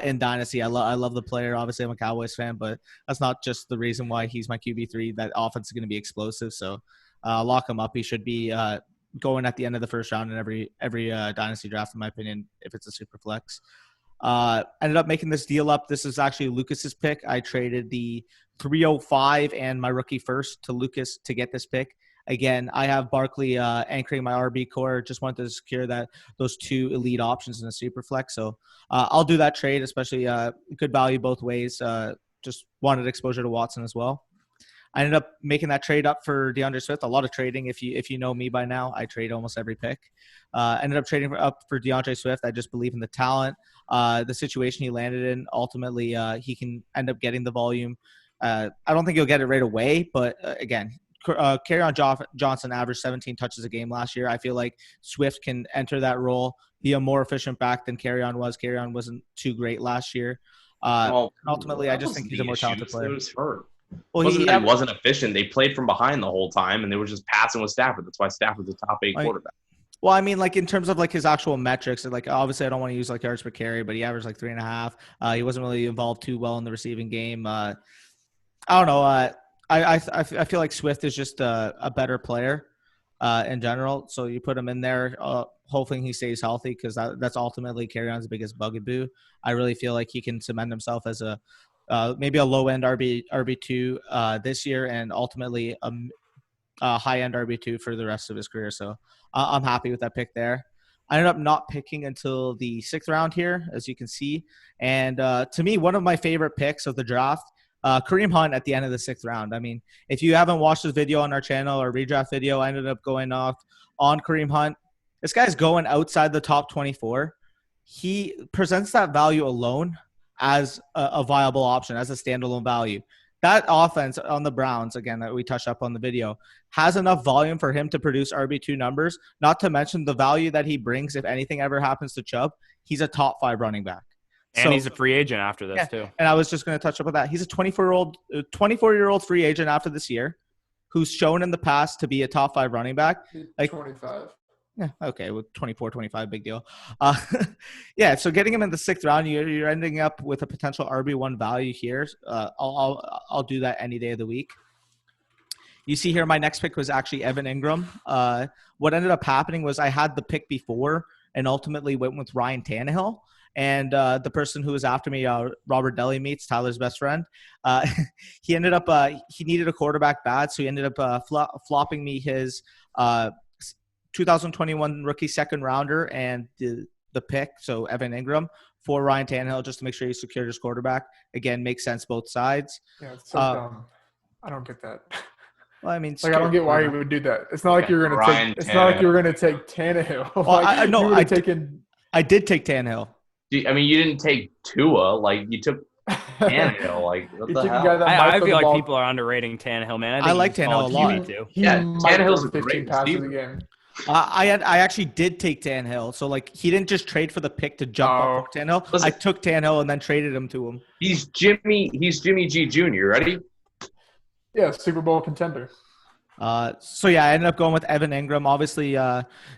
in Dynasty. I love the player. Obviously, I'm a Cowboys fan, but that's not just the reason why he's my QB3. That offense is going to be explosive. So lock him up. He should be going at the end of the first round in every Dynasty draft, in my opinion, if it's a super flex. Ended up making this deal up. This is actually Lucas's pick. I traded the 305 and my rookie first to Lucas to get this pick. Again, I have Barkley anchoring my RB core. Just wanted to secure those 2 elite options in the super flex. So I'll do that trade, especially good value both ways. Just wanted exposure to Watson as well. I ended up making that trade up for DeAndre Swift. A lot of trading. If you know me by now, I trade almost every pick. Ended up trading up for DeAndre Swift. I just believe in the talent, the situation he landed in. Ultimately, he can end up getting the volume. I don't think he'll get it right away, but again, Kerryon Johnson averaged 17 touches a game last year. I feel like Swift can enter that role, be a more efficient back than Kerryon was. Kerryon wasn't too great last year. Ultimately, I just think he's a more talented player. He was hurt. Well, he wasn't efficient. They played from behind the whole time, and they were just passing with Stafford. That's why Stafford's a top 8 quarterback. Well, I mean, like in terms of like his actual metrics, like obviously I don't want to use like yards per carry, but he averaged like 3.5. He wasn't really involved too well in the receiving game. I don't know. I feel like Swift is just a better player in general. So you put him in there. hoping he stays healthy because that's ultimately Kerryon's biggest bugaboo. I really feel like he can cement himself as a maybe a low-end RB2 this year and ultimately a high-end RB2 for the rest of his career. So I'm happy with that pick there. I ended up not picking until the 6th round here, as you can see. And to me, one of my favorite picks of the draft, Kareem Hunt at the end of the 6th round. I mean, if you haven't watched this video on our channel or redraft video, I ended up going off on Kareem Hunt. This guy's going outside the top 24. He presents that value alone as a viable option, as a standalone value. That offense on the Browns, again, that we touched up on the video, has enough volume for him to produce RB2 numbers, not to mention the value that he brings if anything ever happens to Chubb. He's a top 5 running back. And he's a free agent after this, too. And I was just going to touch up on that. He's a 24-year-old free agent after this year who's shown in the past to be a top 5 running back. Like 25. Yeah, okay, with 24, 25, big deal. Yeah, so getting him in the 6th round, you're ending up with a potential RB1 value here. I'll do that any day of the week. You see here, my next pick was actually Evan Engram. What ended up happening was I had the pick before and ultimately went with Ryan Tannehill. And the person who was after me, Robert Deli Meats, Tyler's best friend, he ended up he needed a quarterback bad, so he ended up flopping me his 2021 rookie 2nd rounder and the pick, so Evan Engram, for Ryan Tannehill, just to make sure he secured his quarterback. Again, makes sense both sides. Yeah, it's so dumb. I don't get that. Well, I mean, I don't get why he would do that. It's not like you're going to take. It's not like you're going to take Tannehill. Well, I did take Tannehill. I mean, you didn't take Tua. Like, you took Tannehill. Like, what the hell? I feel like people are underrating Tannehill, man. I like Tannehill a lot. Tannehill's a great 15 passes a receiver. game. I actually did take Tannehill. So, like, he didn't just trade for the pick to jump up for Tannehill. Listen, I took Tannehill and then traded him to him. He's Jimmy G Jr., ready? Yeah, Super Bowl contender. So, yeah, I ended up going with Evan Engram. Obviously,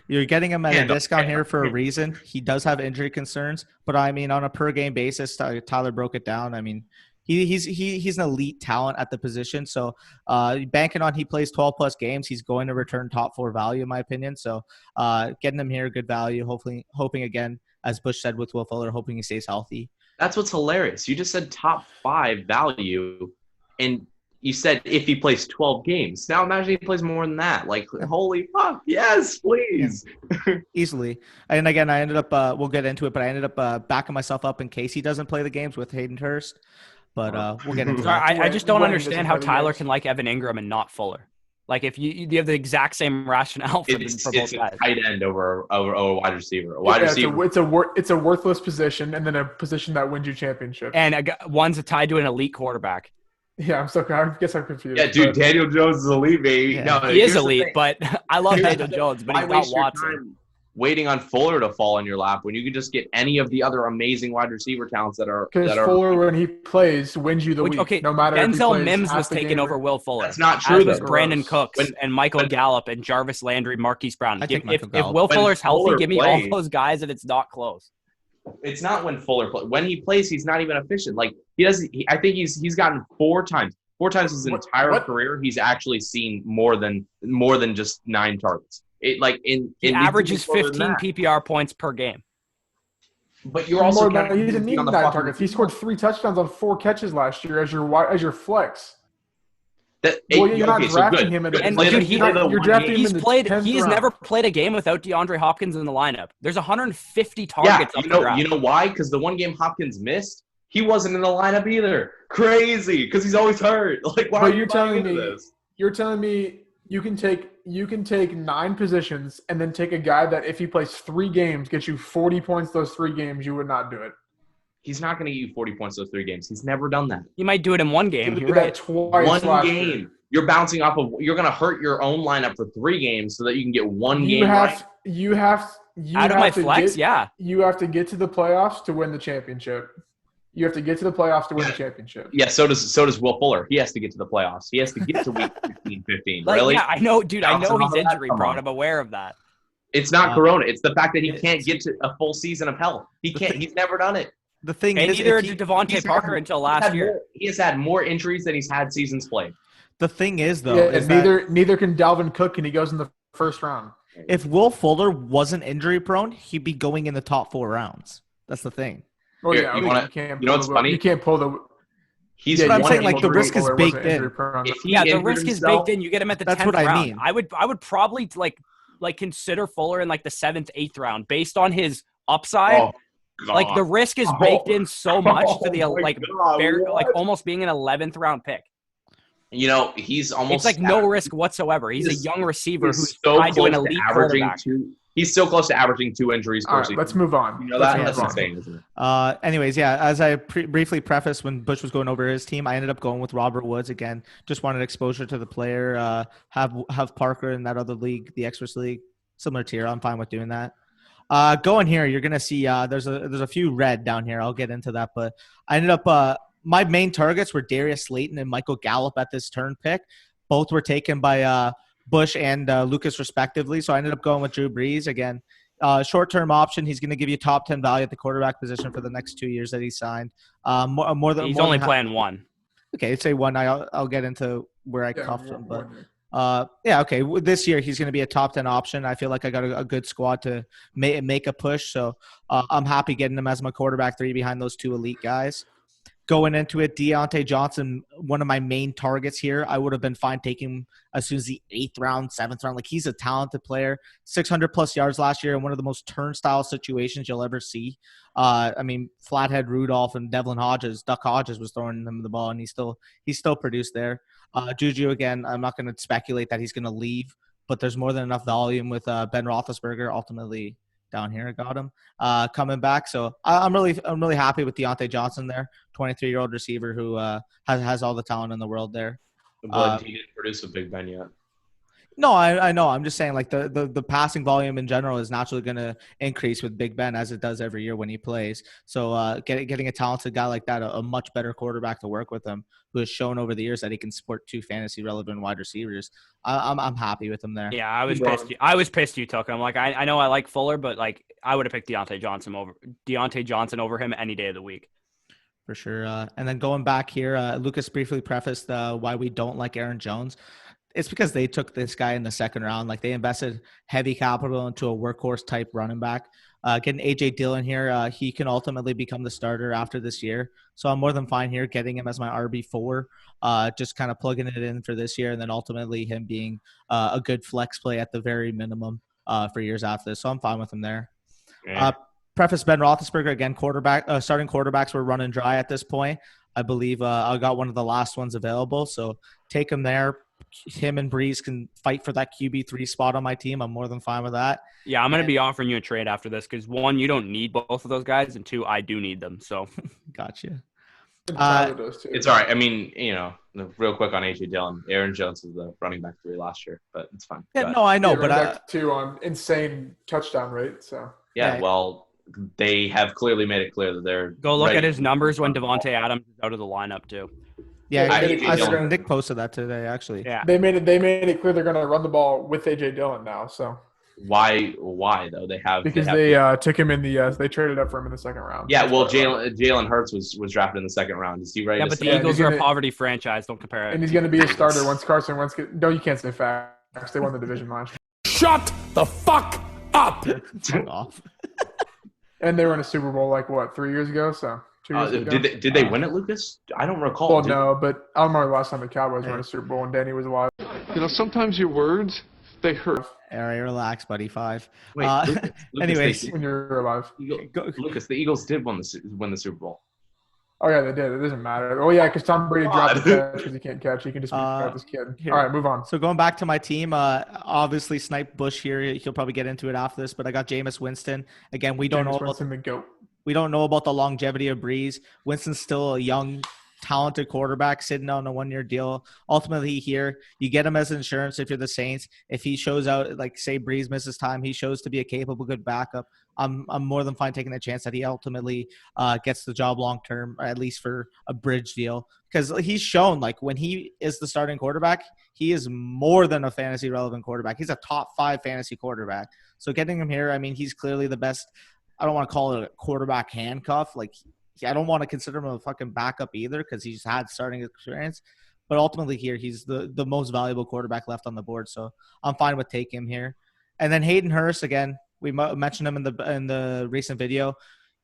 you're getting him at a discount here for a reason. He does have injury concerns. But, I mean, on a per-game basis, Tyler broke it down. I mean, he's an elite talent at the position. So banking on he plays 12-plus games, he's going to return top 4 value, in my opinion. So getting him here, good value. Hoping again, as Bush said with Will Fuller, hoping he stays healthy. That's what's hilarious. You just said top 5 value, and you said if he plays 12 games. Now imagine he plays more than that. Like, holy fuck, yes, please. Easily. And again, I ended up, we'll get into it, but I ended up backing myself up in case he doesn't play the games with Hayden Hearst. But we'll get into that. I just don't understand how Tyler can like Evan Engram and not Fuller. Like, if you have the exact same rationale for both guys. It's a tight end over a wide receiver. It's a worthless position, and then a position that wins you championship. And one's tied to an elite quarterback. Yeah, I guess I'm confused. Yeah, dude, Daniel Jones is elite, baby. Yeah. No, he is elite, but I love Daniel Jones, but he's not Watson. Waiting on Fuller to fall in your lap when you can just get any of the other amazing wide receiver talents that are. Because Fuller, when he plays, wins you the week. Okay, no matter. Denzel Mims was taken over Will Fuller. That's not true. As was Brandon Cooks and Michael Gallup and Jarvis Landry, Marquise Brown. If Will Fuller's healthy, give me all those guys, and it's not close. It's not when Fuller plays. When he plays, he's not even efficient. Like I think he's gotten 4 times. 4 times his entire career, he's actually seen more than just 9 targets. He averages 15 PPR points per game. But you're also he didn't need 9 targets. He scored 3 touchdowns on 4 catches last year as your flex. You're not drafting him. He's never played a game without DeAndre Hopkins in the lineup. There's 150 targets. Yeah, you know why? Because the one game Hopkins missed, he wasn't in the lineup either. Crazy, because he's always hurt. Like, why are you telling me this? You're telling me you can take 9 positions and then take a guy that if he plays 3 games gets you 40 points those 3 games, you would not do it. He's not going to get you 40 points those 3 games. He's never done that. He might do it in 1 game. You're right. Twice one game. Year. You're bouncing off of. You're going to hurt your own lineup for 3 games so that you can get 1 game. You have out of my flex. You have to get to the playoffs to win the championship. You have to get to the playoffs to win the championship. Yeah, so does Will Fuller. He has to get to the playoffs. He has to get to week 15, 15. Really? Yeah, I know, dude. I know he's injury prone. I'm aware of that. It's not Corona. It's the fact that he can't get to a full season of health. He can't. He's never done it. The thing is, neither did Vontae Parker until last year. He has had more injuries than he's had seasons played. The thing is, though, neither can Dalvin Cook, and he goes in the first round. If Will Fuller wasn't injury prone, he'd be going in the top 4 rounds. That's the thing. Oh Here, yeah, you you wanna- can't. you know what's funny? You can't pull the. He's But I'm one saying, like, the injury- risk is Fuller baked wasn't in. injury prone. If he Yeah, the injured risk is himself- baked in. You get him at the That's 10th what I round. mean. I would probably like consider Fuller in like the 7th, 8th round based on his upside. Oh, Like the God. risk is baked in so much to the Oh, my like God, like what? almost being an 11th round pick. He's almost It's like no risk whatsoever. He's a He's- young receiver He's who's so tied to close an to elite averaging quarterback. 2. He's so close to averaging 2 injuries per All right, season. let's move on. You know that? Let's That's move on. insane, isn't it? Anyways, yeah, as I briefly prefaced when Bush was going over his team, I ended up going with Robert Woods again. Just wanted exposure to the player. Have Parker in that other league, the Extras League, similar tier. I'm fine with doing that. Going here, you're gonna see there's a few red down here. I'll get into that, but I ended up my main targets were Darius Slayton and Michael Gallup at this turn pick. Both were taken by Bush and Lucas respectively. So I ended up going with Drew Brees again. Short-term option. He's going to give you top 10 value at the quarterback position for the next 2 years that he signed. More than He's more only than playing one. Okay, say one. I'll get into where I cuffed him, but one- yeah, okay. This year he's going to be a top 10 option. I feel like I got a good squad to make a push, so I'm happy getting him as my quarterback 3 behind those 2 elite guys. Going into it, Deante Johnson, one of my main targets here. I would have been fine taking him as soon as the 8th round, 7th round. Like, he's a talented player. 600-plus yards last year in one of the most turnstile situations you'll ever see. I mean, Flathead Rudolph and Duck Hodges was throwing him the ball, and he still produced there. Juju, again, I'm not going to speculate that he's going to leave, but there's more than enough volume with Ben Roethlisberger ultimately down here. Got him coming back. So I'm really happy with Deante Johnson there, 23-year-old receiver who has all the talent in the world there. But he didn't produce a Big Ben yet. No, I know. I'm just saying, like, the passing volume in general is naturally going to increase with Big Ben as it does every year when he plays. So getting a talented guy like that, a much better quarterback to work with him, who has shown over the years that he can support 2 fantasy relevant wide receivers. I'm happy with him there. Yeah, I was pissed you took him. Like I know I like Fuller, but like I would have picked Deante Johnson over him any day of the week. For sure. And then going back here, Lucas briefly prefaced why we don't like Aaron Jones. It's because they took this guy in the 2nd round. Like, they invested heavy capital into a workhorse type running back. Getting AJ Dillon here, he can ultimately become the starter after this year. So I'm more than fine here getting him as my RB4, just kind of plugging it in for this year, and then ultimately him being a good flex play at the very minimum for years after this. So I'm fine with him there. Yeah. Preface Ben Roethlisberger, again, starting quarterbacks were running dry at this point. I believe I got one of the last ones available. So take him there. Him and Breeze can fight for that QB3 spot on my team. I'm more than fine with that. Yeah, I'm going to be offering you a trade after this because, 1, you don't need both of those guys, and 2, I do need them. So, Gotcha. Tyler does too. It's all right. I mean, real quick on AJ Dillon, Aaron Jones was the running back 3 last year, but it's fine. Yeah, no, I know, Yeah, but running back 2 on insane touchdown rate. So Yeah, well, they have clearly made it clear that they're go look ready at his to numbers when run the Devontae ball. Adams is out of the lineup too. yeah, I saw Nick posted that today, actually. Yeah, they made it clear they're going to run the ball with AJ Dillon now. So Why though? because they took him in they traded up for him in the 2nd round. Yeah, well, Jalen Hurts was drafted in the 2nd round. Is he ready? yeah, to but the start? Eagles he's are a gonna- poverty franchise. Don't compare it. And he's going to be a starter once Carson Wentz gets – no, you can't say facts. They won the division last year. Shut the fuck up! Fuck off. And they were in a Super Bowl 3 years ago? So 2 years ago. Did they win it, Lucas? I don't recall. Well, Did- no, but I don't remember the last time the Cowboys were in a Super Bowl and Danny was alive. You know, sometimes your words, they hurt. All right, relax, buddy. 5. Wait, Lucas, anyways. When you're alive. Lucas, the Eagles did win the Super Bowl. Oh, yeah, they did. It doesn't matter. Oh, yeah, because Tom Brady dropped the catch because he can't catch. He can just be this kid. here. All right, move on. So going back to my team, obviously Snipe Bush here. He'll probably get into it after this, but I got Jameis Winston. Again, we don't know about Winston, the GOAT. the longevity of Breeze. Winston's still a young, talented quarterback sitting on a 1-year deal. Ultimately here, you get him as insurance if you're the Saints. If he shows out, like say Breeze misses time, he shows to be a capable, good backup. I'm more than fine taking the chance that he ultimately gets the job long term, or at least for a bridge deal. Because he's shown, like, when he is the starting quarterback, he is more than a fantasy relevant quarterback. He's a top 5 fantasy quarterback. So getting him here, I mean, he's clearly the best. I don't want to call it a quarterback handcuff. Like, I don't want to consider him a fucking backup either because he's had starting experience. But ultimately here, he's the most valuable quarterback left on the board. So I'm fine with taking him here. And then Hayden Hearst, again, we mentioned him in the recent video.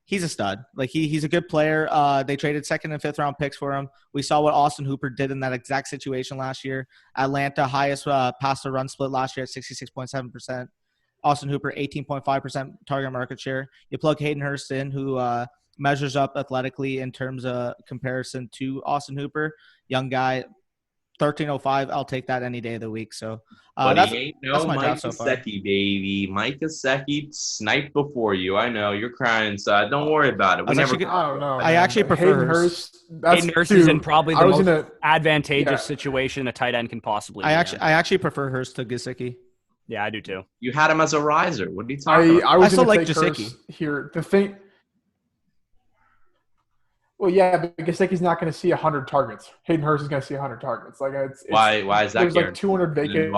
He's a stud. Like he's a good player. They traded 2nd and 5th round picks for him. We saw what Austin Hooper did in that exact situation last year. Atlanta, highest pass to run split last year at 66.7%. Austin Hooper, 18.5% target market share. You plug Hayden Hearst in, who measures up athletically in terms of comparison to Austin Hooper. Young guy, 1305. I'll take that any day of the week. So but he ain't no my Mike draft so far. Gesicki, baby. Mike Gesicki sniped before you. I know. You're crying inside. Don't worry about it. I don't know. I actually prefer Hayden Hurst. Hayden Hearst is in probably the most advantageous situation a tight end can possibly be. I actually prefer Hurst to Gesicki. Yeah, I do too. You had him as a riser. What are you talking about? I still going like to take Gesicki Hurst here. The thing. Well, yeah, but Gesicki's not going to see 100 targets. Hayden Hearst is going to see 100 targets. Like why is that? There's like 200 vacated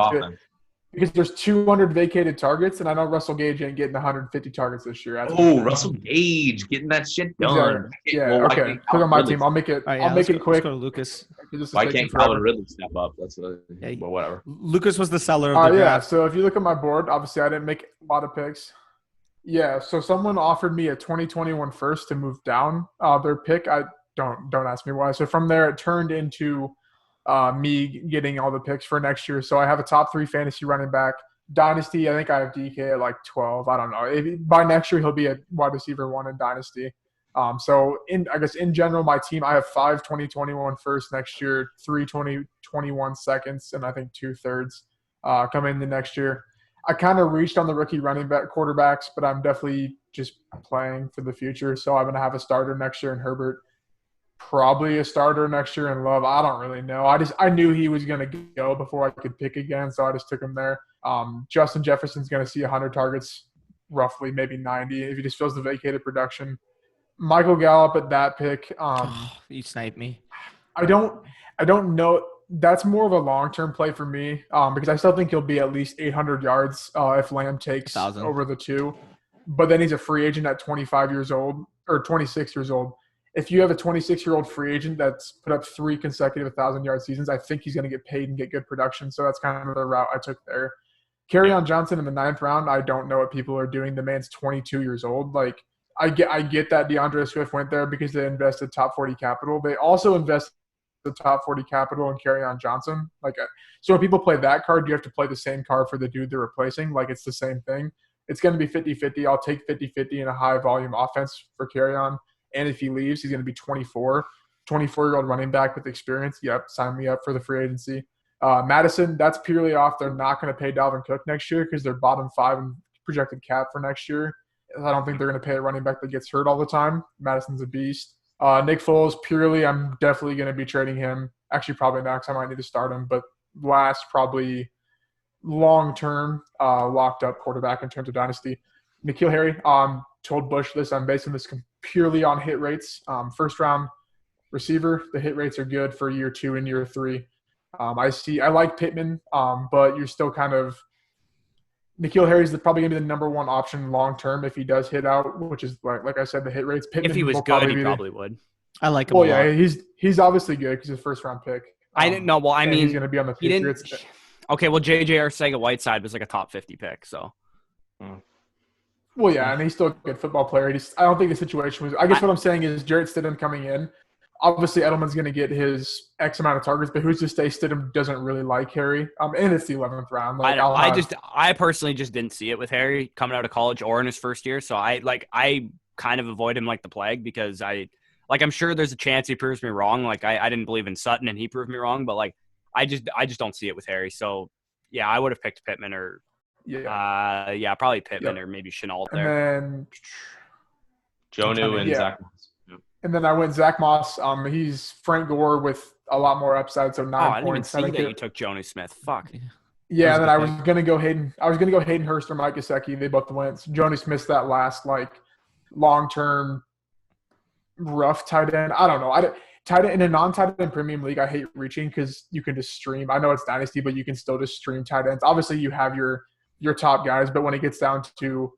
because there's 200 vacated targets, and I know Russell Gage ain't getting 150 targets this year. Russell Gage getting that shit done. Exactly. Yeah, okay. Click on my team. I'll make it. Right, I'll make it quick. Let's go to Lucas. Why can't Calvin Ridley step up? That's well, whatever. Lucas was the seller of the draft. So if you look at my board, obviously I didn't make a lot of picks. Yeah, so someone offered me a 2021 first to move down their pick. Don't ask me why. So from there, it turned into me getting all the picks for next year. So I have a top 3 fantasy running back. Dynasty, I think I have DK at like 12. I don't know. By next year, he'll be a wide receiver 1 in Dynasty. So I guess in general, my team, I have 5 2021 first next year, 3 2021 seconds, and I think 2 thirds coming in the next year. I kind of reached on the rookie running back quarterbacks, but I'm definitely just playing for the future. So I'm going to have a starter next year in Herbert. Probably a starter next year in Love. I don't really know. I knew he was going to go before I could pick again, so I just took him there. Justin Jefferson's going to see 100 targets, roughly maybe 90 if he just fills the vacated production. Michael Gallup at that pick. You sniped me. I don't know. That's more of a long-term play for me because I still think he'll be at least 800 yards if Lamb takes 1,000 over the 2. But then he's a free agent at 25 years old or 26 years old. If you have a 26-year-old free agent that's put up 3 consecutive 1,000-yard seasons, I think he's going to get paid and get good production. So that's kind of the route I took there. Kerryon Johnson in the 9th round, I don't know what people are doing. The man's 22 years old. Like, I get that DeAndre Swift went there because they invested top 40 capital. They also invested the top 40 capital in Kerryon Johnson. So when people play that card, you have to play the same card for the dude they're replacing. Like, it's the same thing. It's going to be 50-50. I'll take 50-50 in a high-volume offense for Kerryon. And if he leaves, he's going to be 24-year-old running back with experience. Yep, sign me up for the free agency. Madison, that's purely off. They're not going to pay Dalvin Cook next year because they're bottom 5 in projected cap for next year. I don't think they're going to pay a running back that gets hurt all the time. Madison's a beast. Nick Foles, purely, I'm definitely going to be trading him. Actually, probably not because I might need to start him. But last, probably long-term locked up quarterback in terms of dynasty. Nikhil Harry, told Bush this. I'm basing this purely on hit rates. First-round receiver, the hit rates are good for year 2 and year 3. I like Pittman, but you're still kind of – Nikhil Harry's probably going to be the number 1 option long-term if he does hit out, which is, like I said, the hit rates. Pittman if he was good, he probably would. I like him a lot. Yeah, he's obviously good because he's a first-round pick. I didn't know. Well, I mean – he's going to be on the Patriots. Okay, well, J.J. Arcega-Whiteside was like a top 50 pick, so – Well, yeah, and he's still a good football player. I don't think the situation was – I guess what I'm saying is Jarrett Stidham coming in. Obviously, Edelman's going to get his X amount of targets, but who's to say Stidham doesn't really like Harry? And it's the 11th round. I personally just didn't see it with Harry coming out of college or in his first year. So I kind of avoid him like the plague because I'm sure there's a chance he proves me wrong. Like I didn't believe in Sutton and he proved me wrong, but I just don't see it with Harry. So yeah, I would have picked Pittman or probably Pittman or maybe Chenault there. And then Jonnu and Zach Moss. And then I went Zach Moss. He's Frank Gore with a lot more upside, so 9 points. I didn't even see that you took Jonnu Smith. Fuck. Yeah, and then I was gonna go Hayden. I was gonna go Hayden Hearst or Mike Gesicki. They both went. So Jonnu Smith's that last long-term rough tight end. I don't know. Tight end in a non-tight end premium league, I hate reaching because you can just stream. I know it's Dynasty, but you can still just stream tight ends. Obviously, you have your top guys, but when it gets down to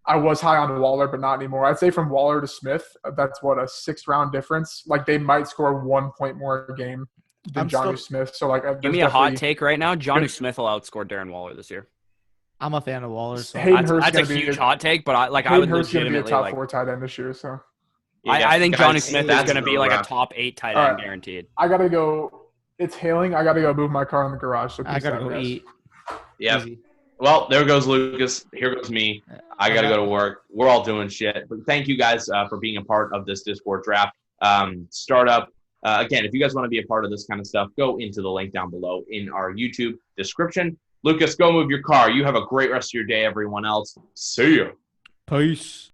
I was high on Waller, but not anymore. I'd say from Waller to Smith, that's what a 6-round difference. Like they might score 1 point more a game than Jonnu Smith. So give me a hot take right now. Jonnu Smith will outscore Darren Waller this year. I'm a fan of Waller. So. Hayden Hearst That's a gonna be huge hot take, but I would Hayden Hurst gonna be a legitimately top like. 4 tight end this year. So I think guys, Johnny Smith is that's going to be the like a wrap. top 8 tight All end right. guaranteed. I gotta go. It's hailing. I gotta go move my car in the garage. So I peace gotta out, go guys. eat. Yep. Easy. Well, there goes Lucas. Here goes me. I got to go to work. We're all doing shit. But thank you guys for being a part of this Discord draft. Startup. Again, if you guys want to be a part of this kind of stuff, go into the link down below in our YouTube description. Lucas, go move your car. You have a great rest of your day, everyone else. See ya. Peace.